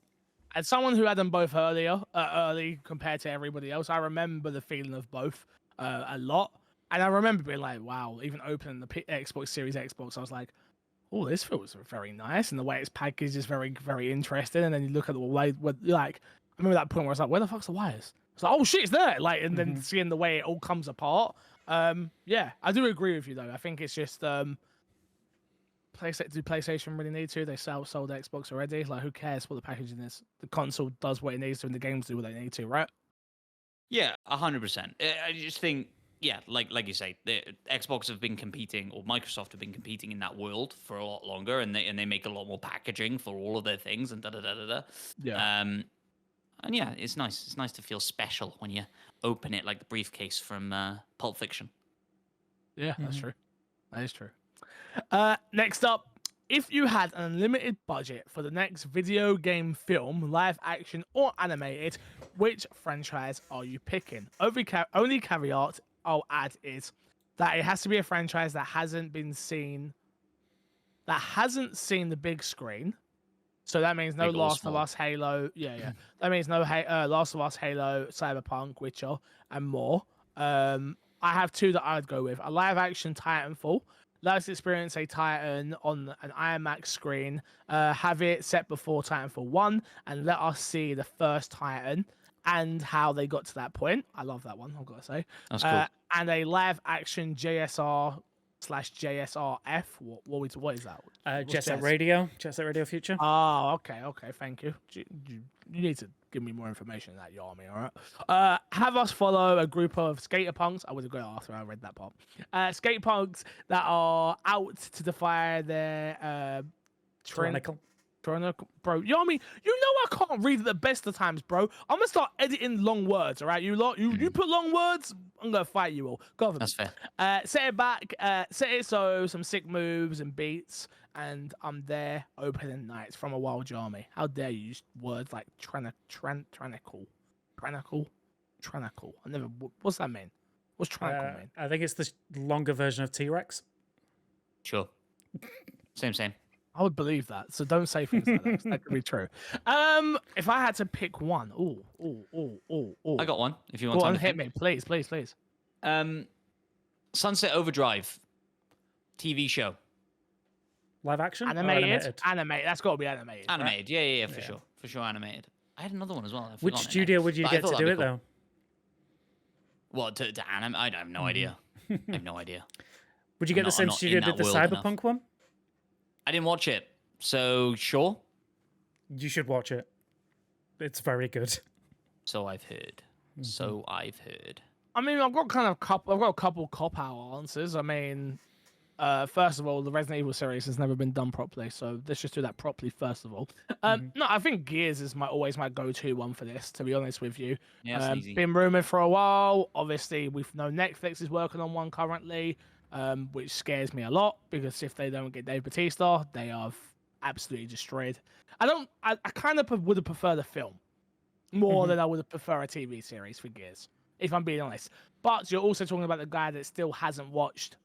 As someone who had them both early compared to everybody else, I remember the feeling of both a lot. And I remember being like, wow, even opening the Xbox Series Xbox, I was like, oh, this feels very nice. And the way it's packaged is very, very interesting. And then you look at the way, like, I remember that point where I was like, where the fuck's the wires? It's like, oh shit, it's there. Like, and then seeing the way it all comes apart. Yeah, I do agree with you though. I think it's just, do PlayStation really need to? They sold Xbox already. Like, who cares what the packaging is? The console does what it needs to, and the games do what they need to, right? Yeah, 100%. I just think, yeah, like you say, the Xbox have been competing, or Microsoft have been competing in that world for a lot longer, and they make a lot more packaging for all of their things, and da da da da da. Yeah. And yeah, it's nice. It's nice to feel special when you open it, like the briefcase from Pulp Fiction. Yeah, that's true. That is true. Next up, if you had an unlimited budget for the next video game, film, live action, or animated, which franchise are you picking? Only caveat I'll add is that it has to be a franchise that hasn't seen the big screen. So that means no Big or Last of small. Us, Halo. Yeah. That means no Last of Us, Halo, Cyberpunk, Witcher, and more. I have two that I'd go with. A live action Titanfall. Let's experience a Titan on an IMAX screen. Have it set before Titanfall 1, and let us see the first Titan and how they got to that point. I love that one, I've got to say. That's cool. And a live action JSR/JSRF. What is that? What's Jet Set JS? Radio Future. Oh, okay, thank you. You need to give me more information on that, Yarmy, all right? Have us follow a group of skater punks. I would have gone after I read that part. Skate punks that are out to defy their Tyrannical. Bro, Yarmy, you know I can't read at the best of times, bro. I'm gonna start editing long words, all right? You put long words, I'm gonna fight you all. Go for That's fair. Set it back, set it so some sick moves and beats, and I'm there opening nights from a wild Yarmy. How dare you use words like trannical. I never. What's that mean? What's trannical mean? I think it's the longer version of T-Rex. Sure. Same. I would believe that. So don't say things like that. That could be true. If I had to pick one, I got one. If you want go time on, to hit think. me, please. Sunset Overdrive TV show. Live action? Or Animated. That's got to be animated. Animated. Right? Yeah, for sure. For sure animated. I had another one as well. I've Which forgotten it now. studio would you But I get thought to do that'd it, be cool. though? What, to anime? I have no idea. I have no idea. Would you I'm get the same not in studio that did the world enough. Cyberpunk one? I didn't watch it, so sure. You should watch it. It's very good. So I've heard. So I've heard. I mean, I've got a couple cop-out answers. I mean, first of all, the Resident Evil series has never been done properly, so let's just do that properly first of all. No, I think Gears is always my go-to one for this, to be honest with you. Yeah, it's easy. Been rumored for a while. Obviously, we know Netflix is working on one currently, which scares me a lot because if they don't get Dave Bautista, they are absolutely destroyed. I kind of would have preferred a film more than I would have preferred a TV series for Gears, if I'm being honest. But you're also talking about the guy that still hasn't watched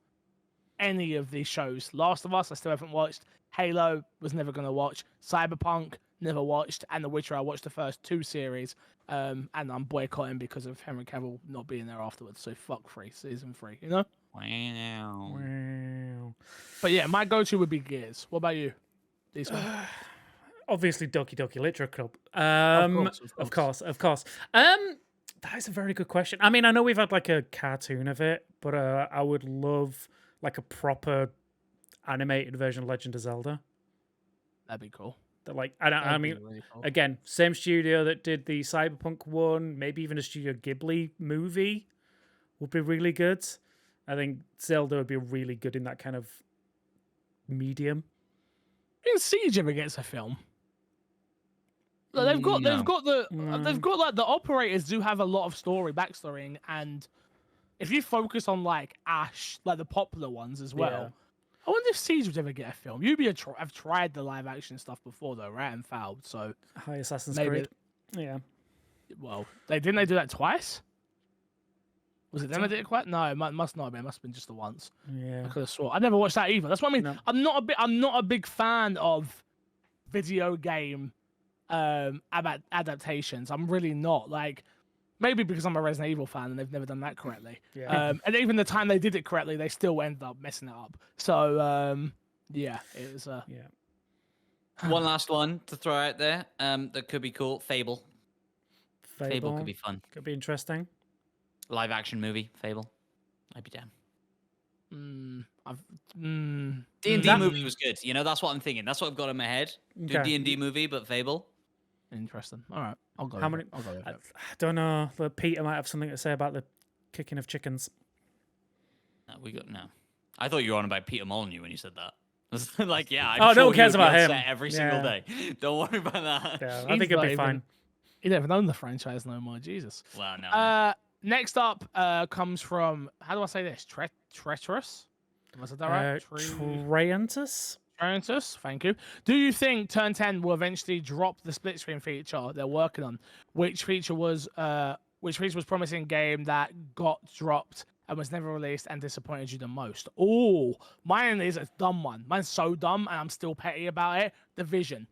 any of these shows. Last of Us, I still haven't watched. Halo was never going to watch. Cyberpunk, never watched. And The Witcher, I watched the first 2 series. And I'm boycotting because of Henry Cavill not being there afterwards. So fuck season 3, you know? Wow. But yeah, my go-to would be Gears. What about you? Obviously, Doki Doki Literature Club. Of course. That is a very good question. I mean, I know we've had like a cartoon of it, but I would love like a proper animated version of Legend of Zelda. That'd be cool. That like, I mean, really cool. again, same studio that did the Cyberpunk one, maybe even a Studio Ghibli movie would be really good. I think Zelda would be really good in that kind of medium. In Siege ever gets a film. Like, they've got like the operators do have a lot of backstory, and if you focus on like Ash, like the popular ones as well, Yeah. I wonder if Siege would ever get a film. I've tried the live action stuff before though, right? And failed. So High Assassin's maybe- Creed. Yeah. well, they do that twice. Was it them that did it quite? No, it must not have been. It must have been just the once. Yeah. I could have swore. I never watched that either. That's what I mean. No. I'm not a big fan of video game adaptations. I'm really not. Like, maybe because I'm a Resident Evil fan and they've never done that correctly. Yeah. And even the time they did it correctly, they still ended up messing it up. So yeah, it was. Yeah. One last one to throw out there that could be cool. Fable. Fable could be fun. Could be interesting. Live action movie. Fable. I'd be down. D&D movie was good. You know, that's what I'm thinking. That's what I've got in my head. Do Okay. D&D movie, but Fable. Interesting. All right, I'll go. How with many? it. I'll go with I it. don't know. But Peter might have something to say about the kicking of chickens. No. I thought you were on about Peter Molyneux when you said that. I was like, yeah. I'm Oh, no sure one cares he would be about on him. set every single Yeah. day. Don't worry about that. Yeah, I He's think it'd not be fine. You never known the franchise no more. Jesus. Well, no. Next up comes from, how do I say this? Treacherous? Am I said that right? Triantus? Treacherous, thank you. Do you think Turn 10 will eventually drop the split screen feature they're working on? Which feature was promising game that got dropped and was never released and disappointed you the most? Oh, mine is a dumb one. Mine's so dumb and I'm still petty about it. The Vision,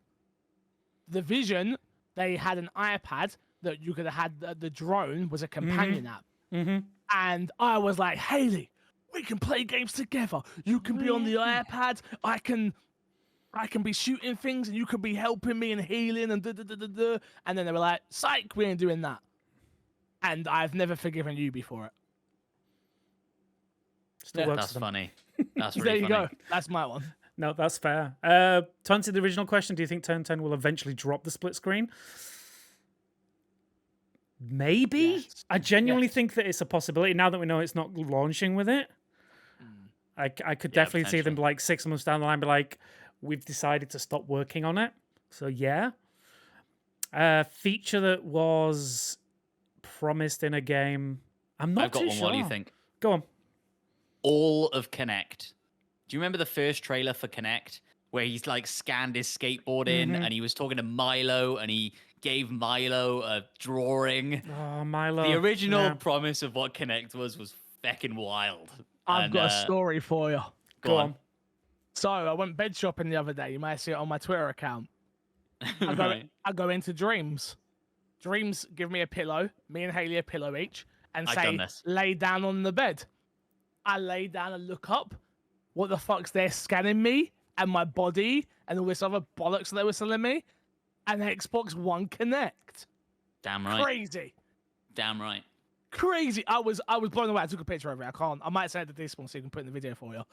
they had an iPad that you could have had. The drone was a companion app. And I was like, Haley, we can play games together. You can be on the iPad. I can be shooting things and you could be helping me and healing and da. And then they were like, psych, we ain't doing that. And I've never forgiven you before it. Still works That's for them. funny. That's There really you funny. go. That's my one. No, that's fair. To answer the original question, do you think Turn 10 will eventually drop the split screen? Maybe. Yes. I genuinely Yes. think that it's a possibility now that we know it's not launching with it. I could Yeah, definitely see them potentially. like 6 months down the line be like, we've decided to stop working on it. So yeah. Feature that was promised in a game. I'm not I've got too one. sure. What do you think? Go on. All of Connect. Do you remember the first trailer for Connect where he's like scanned his skateboard in and he was talking to Milo and he gave Milo a drawing? Oh, Milo. The original Yeah. promise of what Connect was feckin' wild. I've got a story for you. Go on. So I went bed shopping the other day. You might see it on my Twitter account. Right. I go into Dreams. Dreams give me a pillow, me and Haley a pillow each, and I've say, done this. lay down on the bed. I lay down and look up. What the fuck's they're scanning me and my body and all this other bollocks that they were selling me? an Xbox One Connect. Damn right. Crazy. Damn right. Crazy. I was blown away. I took a picture of it. I might send it to this one so you can put it in the video for you.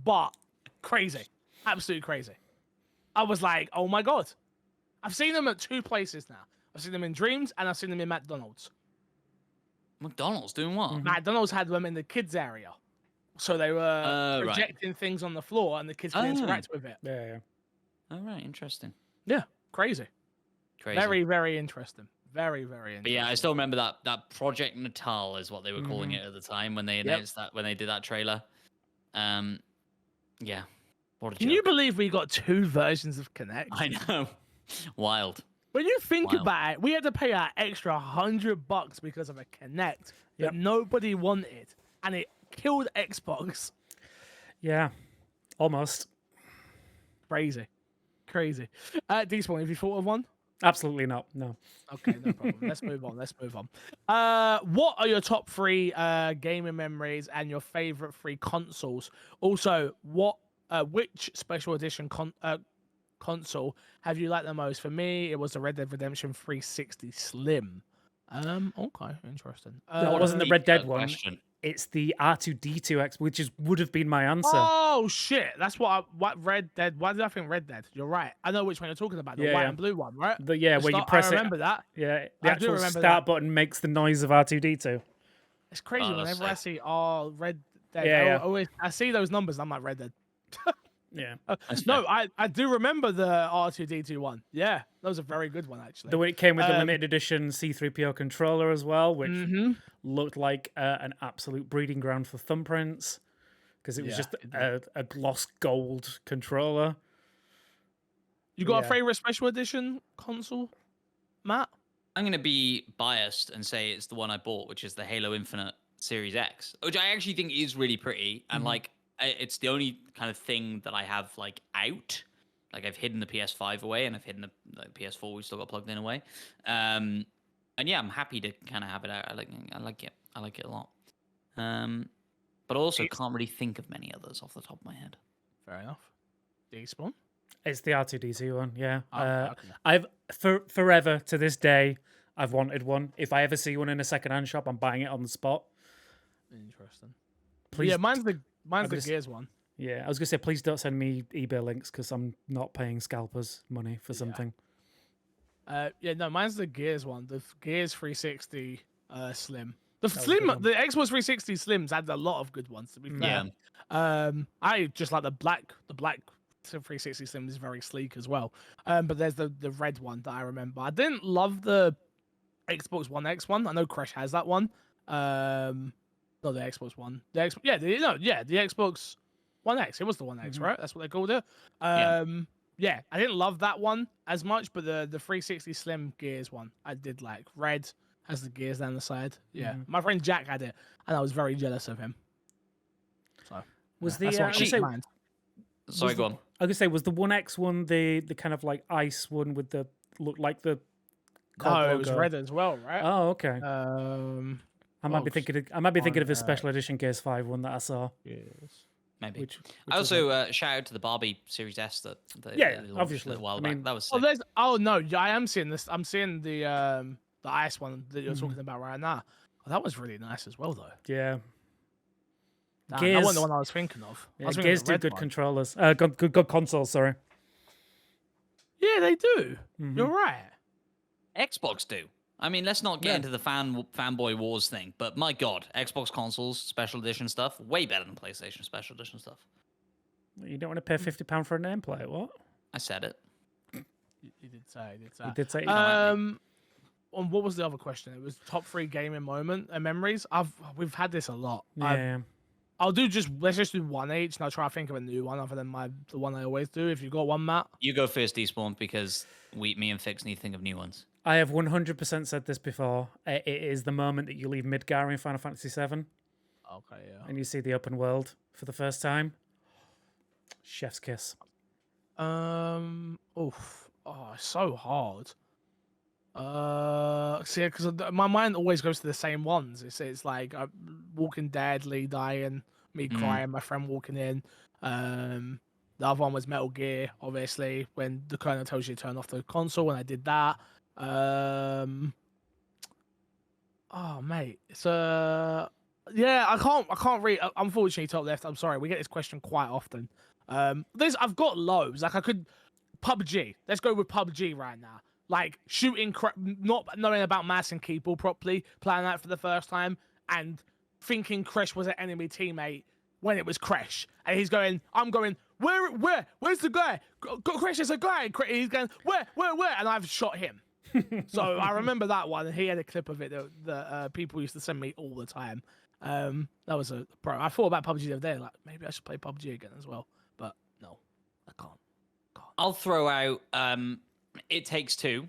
But crazy. Absolutely crazy. I was like, oh my God. I've seen them at 2 places now. I've seen them in Dreams and I've seen them in McDonald's. McDonald's doing what? Mhm. McDonald's had them in the kids area. So they were Right. projecting things on the floor and the kids could interact with it. Yeah. All right, interesting. Yeah, crazy. Crazy. Very, very interesting. Very, very interesting. But yeah, I still remember that Project Natal is what they were calling it at the time when they announced that, when they did that trailer. Yeah. What a Can joke. you believe we got 2 versions of Connect? I know. Wild. When you think Wild. about it, we had to pay an extra $100 because of a Connect that nobody wanted, and it killed Xbox. Yeah. Almost. Crazy. Despawn, have you thought of one? Absolutely not. No. Okay, no problem. Let's move on. What are your top 3 gaming memories and your favorite 3 consoles? Also, which special edition console have you liked the most? For me, it was the Red Dead Redemption 360 Slim. Okay, interesting. No, it wasn't the Red Dead one. Question. It's the R2D2X, which would have been my answer. Oh shit! That's what Red Dead. Why did I think Red Dead? You're right. I know which one you're talking about. The white and blue one, right? Where you press I remember it. that. Yeah, the I do actual remember start that. button makes the noise of R2D2. It's crazy Oh, that's whenever I sick. see Red Dead. Yeah, I see those numbers. I'm like Red Dead. Yeah. That's No, fair. I do remember the R2D2 one. Yeah, that was a very good one actually. The way it came with the limited edition C3PO controller as well, which looked like an absolute breeding ground for thumbprints because it was just a gloss gold controller. You got a Yeah. favorite special edition console, Matt? I'm going to be biased and say it's the one I bought, which is the Halo Infinite Series X, which I actually think is really pretty. And like, it's the only kind of thing that I have like out. Like I've hidden the PS5 away and I've hidden the PS4 we've still got plugged in away. And yeah, I'm happy to kind of have it out. I like it. I like it a lot. But also can't really think of many others off the top of my head. Fair enough. Despawn? It's the R2D2 one, yeah. Okay. I've forever to this day, I've wanted one. If I ever see one in a secondhand shop, I'm buying it on the spot. Interesting. Please, Yeah, mine's the just- Gears one. yeah. I was gonna say, please don't send me eBay links because I'm not paying scalpers money for something. Yeah, no, mine's the Gears one. The Gears 360 Slim. The was a Slim, good one. the Xbox 360 Slims had a lot of good ones. To be fair. Yeah. I just like the black 360 Slim is very sleek as well. But there's the red one that I remember. I didn't love the Xbox One X one. I know Crash has that one. Not the Xbox One. The Xbox One X. It was the One X, right? That's what they called it. Yeah, I didn't love that one as much, but the 360 Slim Gears one I did like. Red has the gears down the side. Yeah, my friend Jack had it, and I was very jealous of him. So Was that's the what I was cheap gonna say, mind. Sorry, go on. I was gonna say, was the One X one the kind of like ice one with the looked like the COD Oh, it was logo? red as well, right? Oh, okay. I might be thinking. I might be thinking of the special edition Gears 5 one that I saw. Yes. Maybe. Which I was also shout out to the Barbie Series S that they launched obviously. a little while I back. mean- That was Oh, sick. there's. Oh no, yeah, I am seeing this. I'm seeing the ice one that you're talking about right now. Oh, that was really nice as well, though. yeah. That Gears- wasn't the one I was thinking of. I Yeah, was thinking Gears of the do red good one. controllers. Good consoles. Sorry. Yeah, they do. Mhm. You're right. Xbox do. I mean, let's not get Yeah. into the fanboy wars thing, but my god, Xbox consoles, special edition stuff, way better than PlayStation special edition stuff. You don't want to pay £50 for a nameplate. What? I said it. You did say. You did say. On what was the other question? It was top 3 gaming moment and memories. We've had this a lot. yeah. Let's just do one each, and I'll try to think of a new one other than the one I always do. If you got one, Matt. You go first, Despawn, because me and Fix need to think of new ones. I have 100% said this before. It is the moment that you leave Midgar in Final Fantasy VII Okay, yeah. and you see the open world for the first time. Chef's kiss. It's so hard. See, because my mind always goes to the same ones. It's like Walking Dead, Lee dying, me crying, my friend walking in. The other one was Metal Gear, obviously, when the colonel tells you to turn off the console. When I did that, oh mate, it's yeah, I can't read. Unfortunately, top left. I'm sorry, we get this question quite often. I've got loads. Like I could PUBG. Let's go with PUBG right now. Like shooting, not knowing about mouse and keyboard properly, playing that for the first time, and thinking Crash was an enemy teammate when it was Crash, and he's going, I'm going, where's the guy? Crash is a guy. And he's going, where, and I've shot him. So I remember that one, and he had a clip of it that people used to send me all the time. That was a pro. I thought about PUBG the other day, like maybe I should play PUBG again as well, but no, I can't. I'll throw out It Takes Two,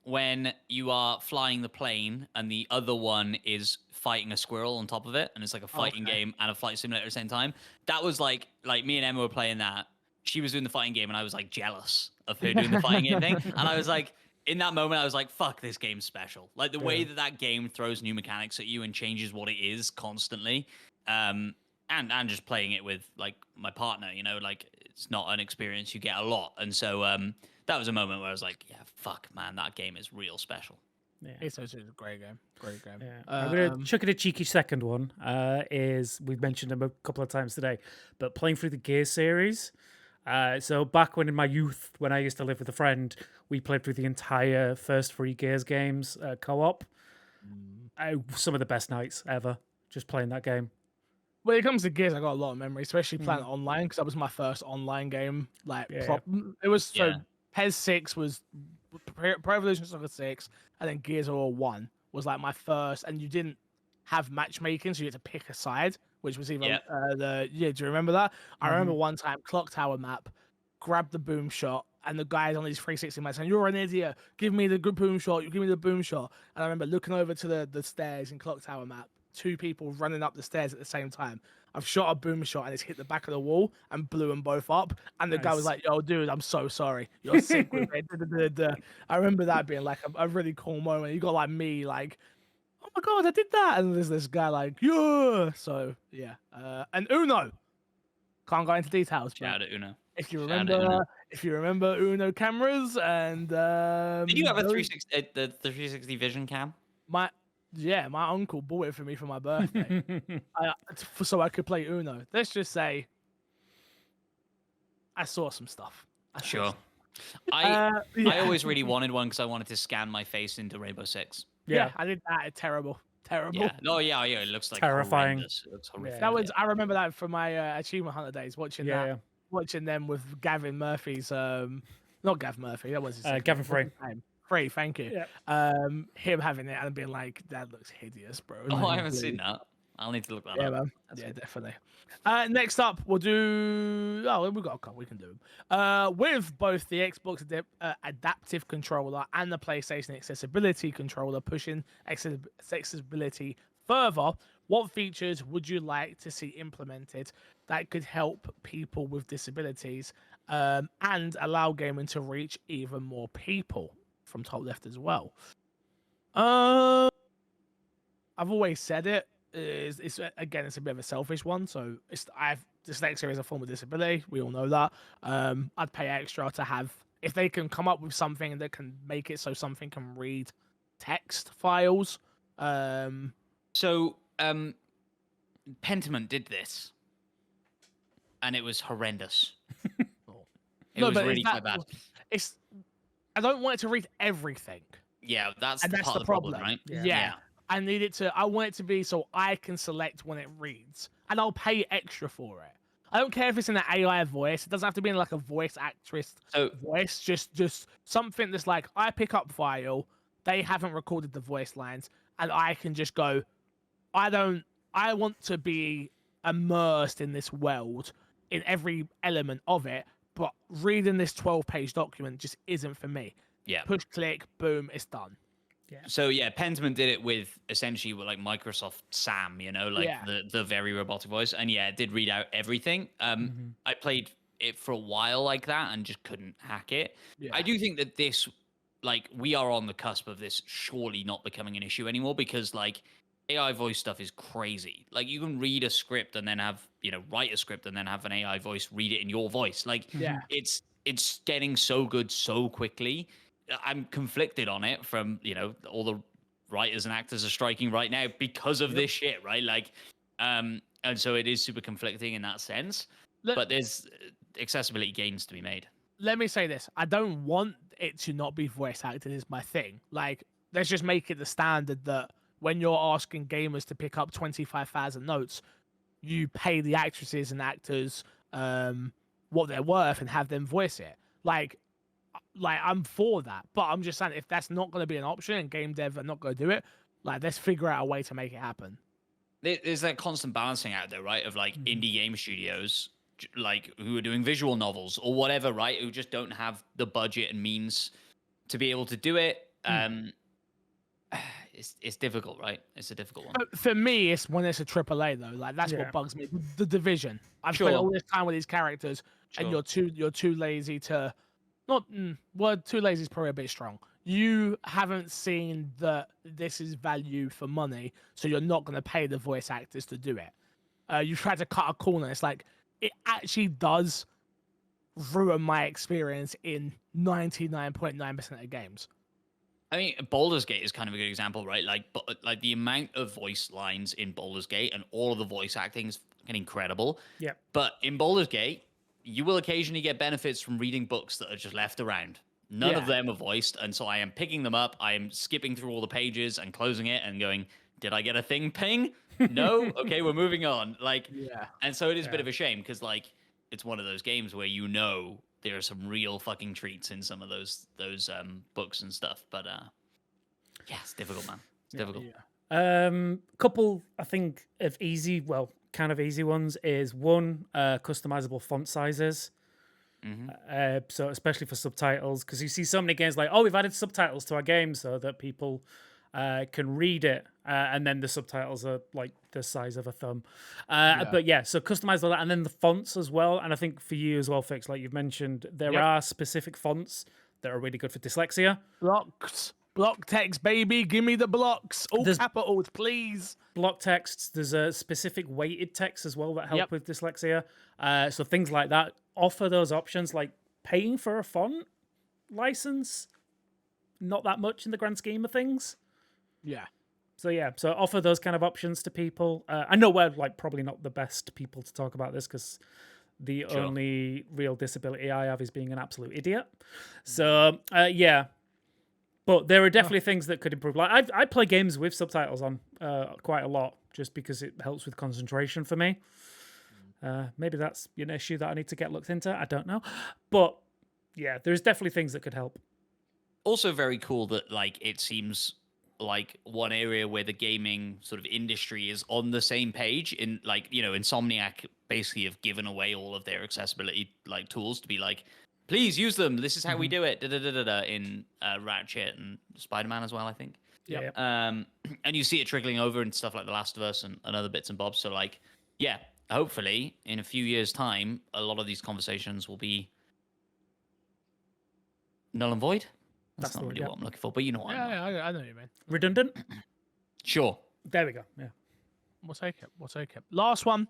when you are flying the plane and the other one is fighting a squirrel on top of it, and it's like a fighting game and a flight simulator at the same time. That was like me and Emma were playing that. She was doing the fighting game, and I was like jealous of her doing the fighting game thing, and I was like, in that moment, I was like, fuck, this game's special. Like the way that game throws new mechanics at you and changes what it is constantly. And just playing it with like my partner, you know, like it's not an experience you get a lot. And so that was a moment where I was like, yeah, fuck, man, that game is real special. Yeah, it's a great game. Great game. Yeah. I'm gonna chuck it a cheeky second one. Is we've mentioned them a couple of times today, but playing through the Gears series. So back when in my youth, when I used to live with a friend, we played through the entire first 3 Gears games co-op. Some of the best nights ever, just playing that game. When it comes to Gears, I got a lot of memory, especially playing online, because that was my first online game. Like, it was so PES 6 was Pro Evolution Soccer 6, and then Gears of War 1 was like my first, and you didn't have matchmaking, so you had to pick a side, which was either do you remember that? I remember one time, Clock Tower map, grabbed the boom shot, and the guy's on his 360 map saying, "You're an idiot, give me the good boom shot, you give me the boom shot." And I remember looking over to the stairs in Clock Tower map, 2 people running up the stairs at the same time. I've shot a boom shot and it's hit the back of the wall and blew them both up. And the guy was like, "Yo, dude, I'm so sorry. You're sick with it." I remember that being like a really cool moment. You got like me, like, "Oh my god, I did that!" And there's this guy like, "Yeah." So yeah, and Uno. Can't go into details. Shout out Uno. If you remember Uno cameras and did you have a 360 the 360 Vision cam? My uncle bought it for me for my birthday, so I could play Uno. Let's just say, I saw some stuff. Sure. I always really wanted one because I wanted to scan my face into Rainbow Six. Yeah, I did that. Terrible. Yeah. No, yeah. It looks like terrifying. Horrendous. It looks horrific. That was. I remember that from my Achievement Hunter days. Watching them with Gavin Murphy's. Not Gav Murphy. That was his name. Gavin Frey. Free, thank you. Yeah. Him having it and being like, "That looks hideous, bro." Oh, I haven't seen that. I'll need to look that up. Man. Yeah, definitely. Next up, we'll do. Oh, we've got a couple. We can do them. With both the Xbox adaptive controller and the PlayStation accessibility controller pushing accessibility further, what features would you like to see implemented that could help people with disabilities and allow gaming to reach even more people? From top left as well. I've always said it. It's a bit of a selfish one. So dyslexia is a form of disability. We all know that. I'd pay extra to have, if they can come up with something that can make it so something can read text files. So Pentiment did this, and it was horrendous. It was really quite bad. I don't want it to read everything. Yeah, that's part of the problem, right? Yeah. I need it to. I want it to be so I can select when it reads, and I'll pay extra for it. I don't care if it's in an AI voice. It doesn't have to be in like a voice actress voice. Just something that's like, I pick up file. They haven't recorded the voice lines, and I can just go. I want to be immersed in this world, in every element of it. But reading this 12-page document just isn't for me. Yeah. Push, click, boom, it's done. Yeah. So yeah, Pentiment did it with essentially like Microsoft Sam, you know, like the very robotic voice, and yeah, it did read out everything. I played it for a while like that and just couldn't hack it. Yeah. I do think that this, like, we are on the cusp of this surely not becoming an issue anymore, because like AI voice stuff is crazy. Like you can read a script and then have, write a script and then have an AI voice read it in your voice. Like Yeah. it's getting so good so quickly. I'm conflicted on it from, all the writers and actors are striking right now because of this shit, right? Like, and so it is super conflicting in that sense. But there's accessibility gains to be made. Let me say this. I don't want it to not be voice acted is my thing. Like, let's just make it the standard that when you're asking gamers to pick up 25,000 notes, you pay the actresses and actors what they're worth and have them voice it. Like I'm for that. But I'm just saying if that's not going to be an option and game dev are not going to do it, like let's figure out a way to make it happen. There's that constant balancing out there, right? Of like indie game studios like who are doing visual novels or whatever, right? Who just don't have the budget and means to be able to do it. It's difficult, right? It's a difficult one. For me, it's when it's a AAA though. Like that's what bugs me. The Division. I've spent all this time with these characters, and you're too lazy to, too lazy is probably a bit strong. You haven't seen that this is value for money, so you're not going to pay the voice actors to do it. You try to cut a corner. It's like it actually does ruin my experience in 99.9% of games. I mean, Baldur's Gate is kind of a good example, right? Like the amount of voice lines in Baldur's Gate and all of the voice acting is fucking incredible. Yeah. But in Baldur's Gate, you will occasionally get benefits from reading books that are just left around. None of them are voiced, and so I am picking them up. I am skipping through all the pages and closing it and going, "Did I get a thing ping? No? Okay, we're moving on." And so it is a bit of a shame because it's one of those games where there are some real fucking treats in some of those books and stuff. But it's difficult, man. It's difficult. Couple, I think, of kind of easy ones is one, customizable font sizes. So especially for subtitles, because you see so many games like, we've added subtitles to our game so that people can read it, and then the subtitles are like the size of a thumb. But so customize all that, and then the fonts as well. And I think for you as well, Fix, like you've mentioned, there are specific fonts that are really good for dyslexia. Block text, baby, give me the blocks. All capitals, please. Block texts. There's a specific weighted text as well that help with dyslexia. So things like that offer those options, like paying for a font license. Not that much in the grand scheme of things. Yeah. So offer those kind of options to people. I know we're probably not the best people to talk about this because the only real disability I have is being an absolute idiot. So but there are definitely things that could improve. Like I play games with subtitles on quite a lot just because it helps with concentration for me. Maybe that's an issue that I need to get looked into. I don't know, but there's definitely things that could help. Also very cool that it seems like one area where the gaming sort of industry is on the same page in Insomniac basically have given away all of their accessibility tools to be please use them. This is how we do it. In Ratchet and Spider-Man as well, I think. Yeah. And you see it trickling over and stuff like The Last of Us and other bits and bobs. So hopefully in a few years' time, a lot of these conversations will be null and void. That's not really what I'm looking for, but you know what I mean. I know what you mean. Redundant? Sure. There we go. Yeah. We'll take it. Last one.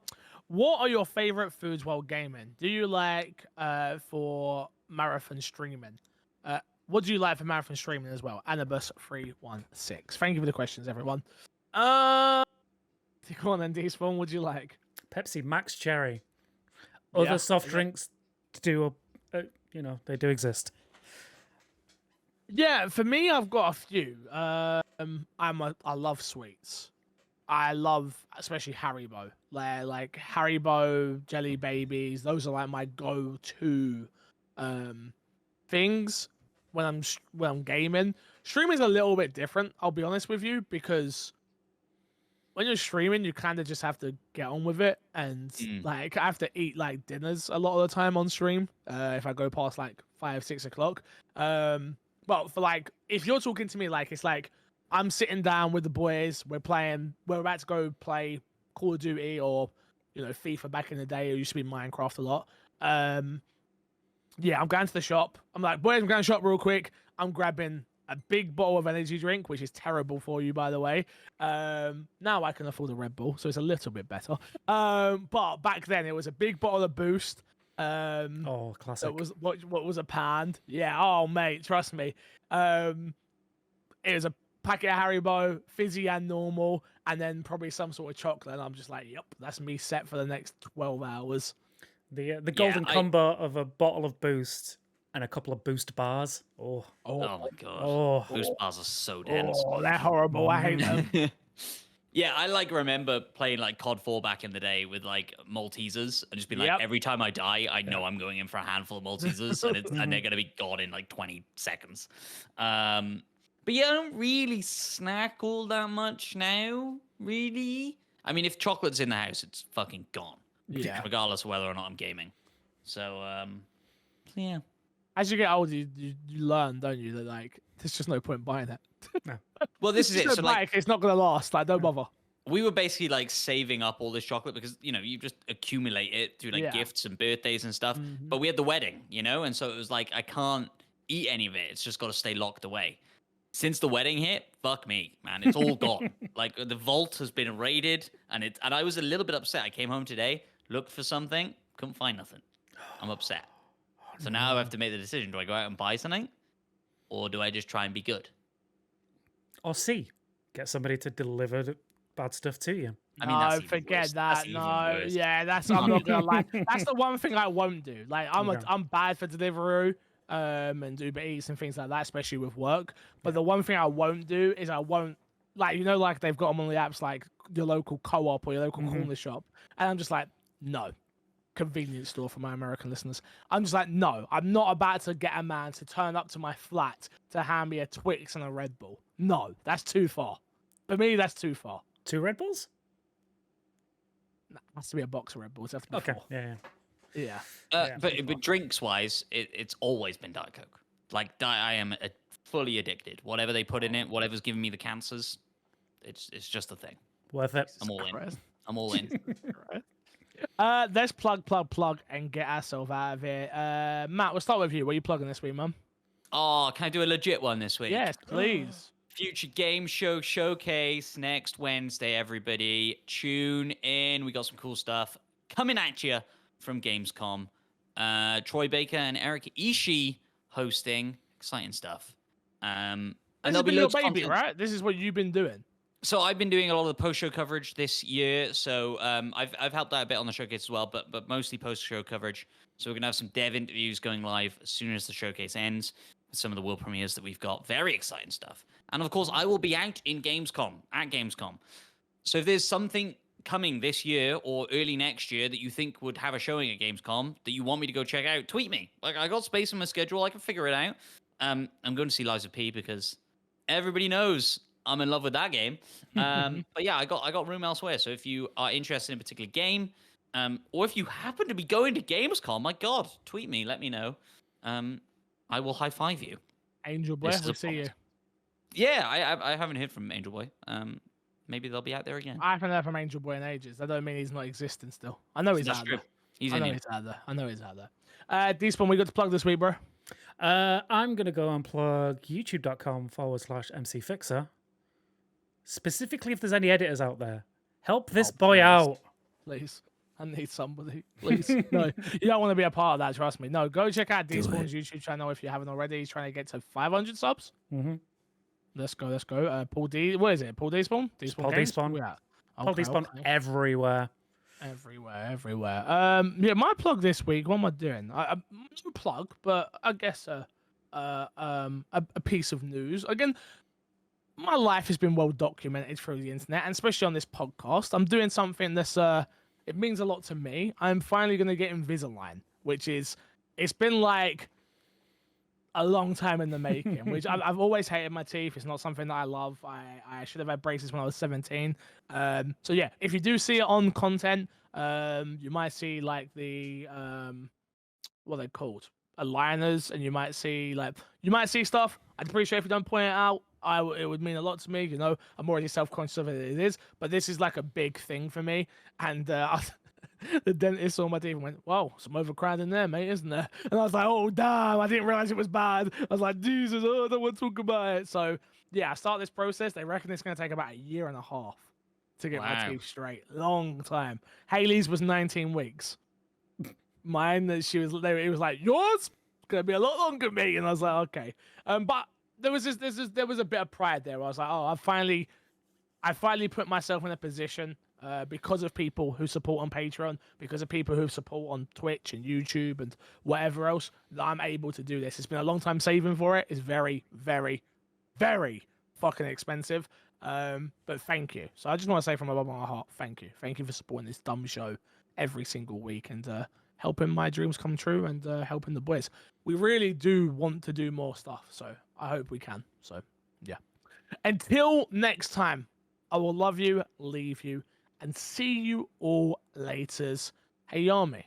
What are your favorite foods while gaming? Do you like for marathon streaming? What do you like for marathon streaming as well? Anubis316. Thank you for the questions, everyone. Go on then, D-Spawn. What do you like? Pepsi Max Cherry. Other soft drinks do, they do exist. Yeah, for me, I've got a few. I love sweets. I love especially Haribo. Like Haribo, Jelly Babies. Those are my go-to things when I'm gaming. Streaming's a little bit different, I'll be honest with you, because when you're streaming, you kind of just have to get on with it, and I have to eat dinners a lot of the time on stream. If I go past 5-6 o'clock. But for if you're talking to me it's I'm sitting down with the boys, we're about to go play Call of Duty or FIFA back in the day. It used to be Minecraft a lot. I'm going to the shop. I'm like, boys, I'm going to shop real quick. I'm grabbing a big bottle of energy drink, which is terrible for you, by the way. Now I can afford a Red Bull, so it's a little bit better. But back then it was a big bottle of Boost. Oh, classic. That was what was a pound. Yeah. Oh, mate, trust me. It was a packet of Haribo, fizzy and normal, and then probably some sort of chocolate. And I'm just like, yep, that's me set for the next 12 hours. The golden combo of a bottle of Boost and a couple of Boost bars. Oh my god. Oh. Boost bars are so dense. Oh, they're horrible. I hate them. Yeah, I remember playing like COD 4 back in the day with like Maltesers and just be like, every time I die, I know I'm going in for a handful of Maltesers and they're gonna be gone in like 20 seconds. But yeah, I don't really snack all that much now, really. I mean, if chocolate's in the house, it's fucking gone. Yeah. Regardless of whether or not I'm gaming. So yeah. As you get older, you learn, don't you, that like there's just no point buying it. No. Well, this is it. So like, it's not gonna last. Like, don't bother. we were basically like saving up all this chocolate because you just accumulate it through like gifts and birthdays and stuff. But we had the wedding, and so it was like I can't eat any of it. It's just got to stay locked away. Since the wedding hit, fuck me, man, it's all gone. Like the vault has been raided, and I was a little bit upset. I came home today, looked for something, couldn't find nothing. I'm upset. So now I have to make the decision: do I go out and buy something, or do I just try and be good? Or get somebody to deliver the bad stuff to you. I mean, that's forget worse. that. That's even No, worse. yeah, I'm not gonna lie. That's the one thing I won't do. Like, I'm bad for Deliveroo, and Uber Eats and things like that, especially with work. But the one thing I won't do is I won't like they've got them on the apps like your local co-op or your local corner shop, and I'm just like, no. Convenience store for my American listeners. I'm just like, no, I'm not about to get a man to turn up to my flat to hand me a Twix and a Red Bull. No, that's too far. For me, that's too far. 2 Red Bulls? Nah, it has to be a box of Red Bulls. It has to be Okay. 4. Yeah. But drinks wise, it's always been Diet Coke. Like I am fully addicted. Whatever they put in it, whatever's giving me the cancers, it's just a thing. Worth it. I'm all in. I'm all in. Let's plug, and get ourselves out of here. Matt, we'll start with you. What are you plugging this week, man? Oh, can I do a legit one this week? Yes, please. Future Game Show Showcase next Wednesday, everybody. Tune in. We got some cool stuff coming at you from Gamescom. Troy Baker and Eric Ishii hosting. Exciting stuff. And there'll be your baby, right? This is what you've been doing. So I've been doing a lot of the post-show coverage this year. So I've helped out a bit on the showcase as well, but mostly post-show coverage. So we're gonna have some dev interviews going live as soon as the showcase ends with some of the world premieres that we've got. Very exciting stuff. And of course, I will be out in Gamescom at Gamescom. So if there's something coming this year or early next year that you think would have a showing at Gamescom that you want me to go check out, tweet me. Like I got space in my schedule, I can figure it out. I'm going to see Lies of P because everybody knows I'm in love with that game. But yeah, I got room elsewhere. So if you are interested in a particular game, or if you happen to be going to Gamescom, my God, tweet me, let me know. I will high five you. Angel Boy, we'll see you. Yeah, I haven't heard from Angel Boy. Maybe they'll be out there again. I haven't heard from Angel Boy in ages. That don't mean he's not existing still. I know he's out there. He's I know he's out there. Despawn, we got to plug this week, bro. I'm going to go and plug youtube.com/MCFixer. Specifically, if there's any editors out there, help this boy out. Please. I need somebody. Please. No, you don't want to be a part of that, trust me. No, go check out Despawn's YouTube channel if you haven't already. He's trying to get to 500 subs. Let's go. Paul D. What is it? Paul Despawn? Paul Despawn. Yeah. Paul Despawn everywhere. Everywhere. Yeah, my plug this week. What am I doing? No plug, but I guess a piece of news. Again, my life has been well documented through the internet, and especially on this podcast. I'm doing something that's it means a lot to me. I'm finally gonna get Invisalign, which is it's been like a long time in the making. Which I've always hated my teeth. It's not something that I love. I should have had braces when I was 17. So yeah, if you do see it on content, you might see like the what are they called? Aligners, and you might see stuff. I'd appreciate if you don't point it out. It would mean a lot to me. I'm already self-conscious of it. It is, but this is like a big thing for me. And The dentist saw my teeth and went, "Whoa, some overcrowding there, mate, isn't there?" And I was like, "Oh, damn! I didn't realize it was bad." I was like, "Jesus, I don't want to talk about it." So yeah, I start this process. They reckon it's going to take about 1.5 years to get my Wow. teeth straight. Long time. Haley's was 19 weeks. Mine, it was like, yours gonna be a lot longer than me, and I was like, okay. But there was a bit of pride there. I was like, oh, I finally put myself in a position because of people who support on Patreon, because of people who support on Twitch and YouTube and whatever else, that I'm able to do this. It's been a long time saving for it. It's very, very, very fucking expensive. But thank you. So I just want to say from the bottom of my heart, thank you. Thank you for supporting this dumb show every single week and helping my dreams come true and helping the boys. We really do want to do more stuff, so I hope we can. So yeah. Until next time, I will love you, leave you, and see you all laters. Hey Yami.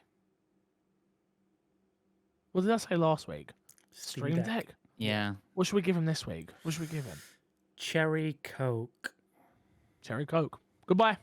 What did I say last week? Stream Deck. Yeah. What should we give him this week? What should we give him? Cherry Coke. Cherry Coke. Goodbye.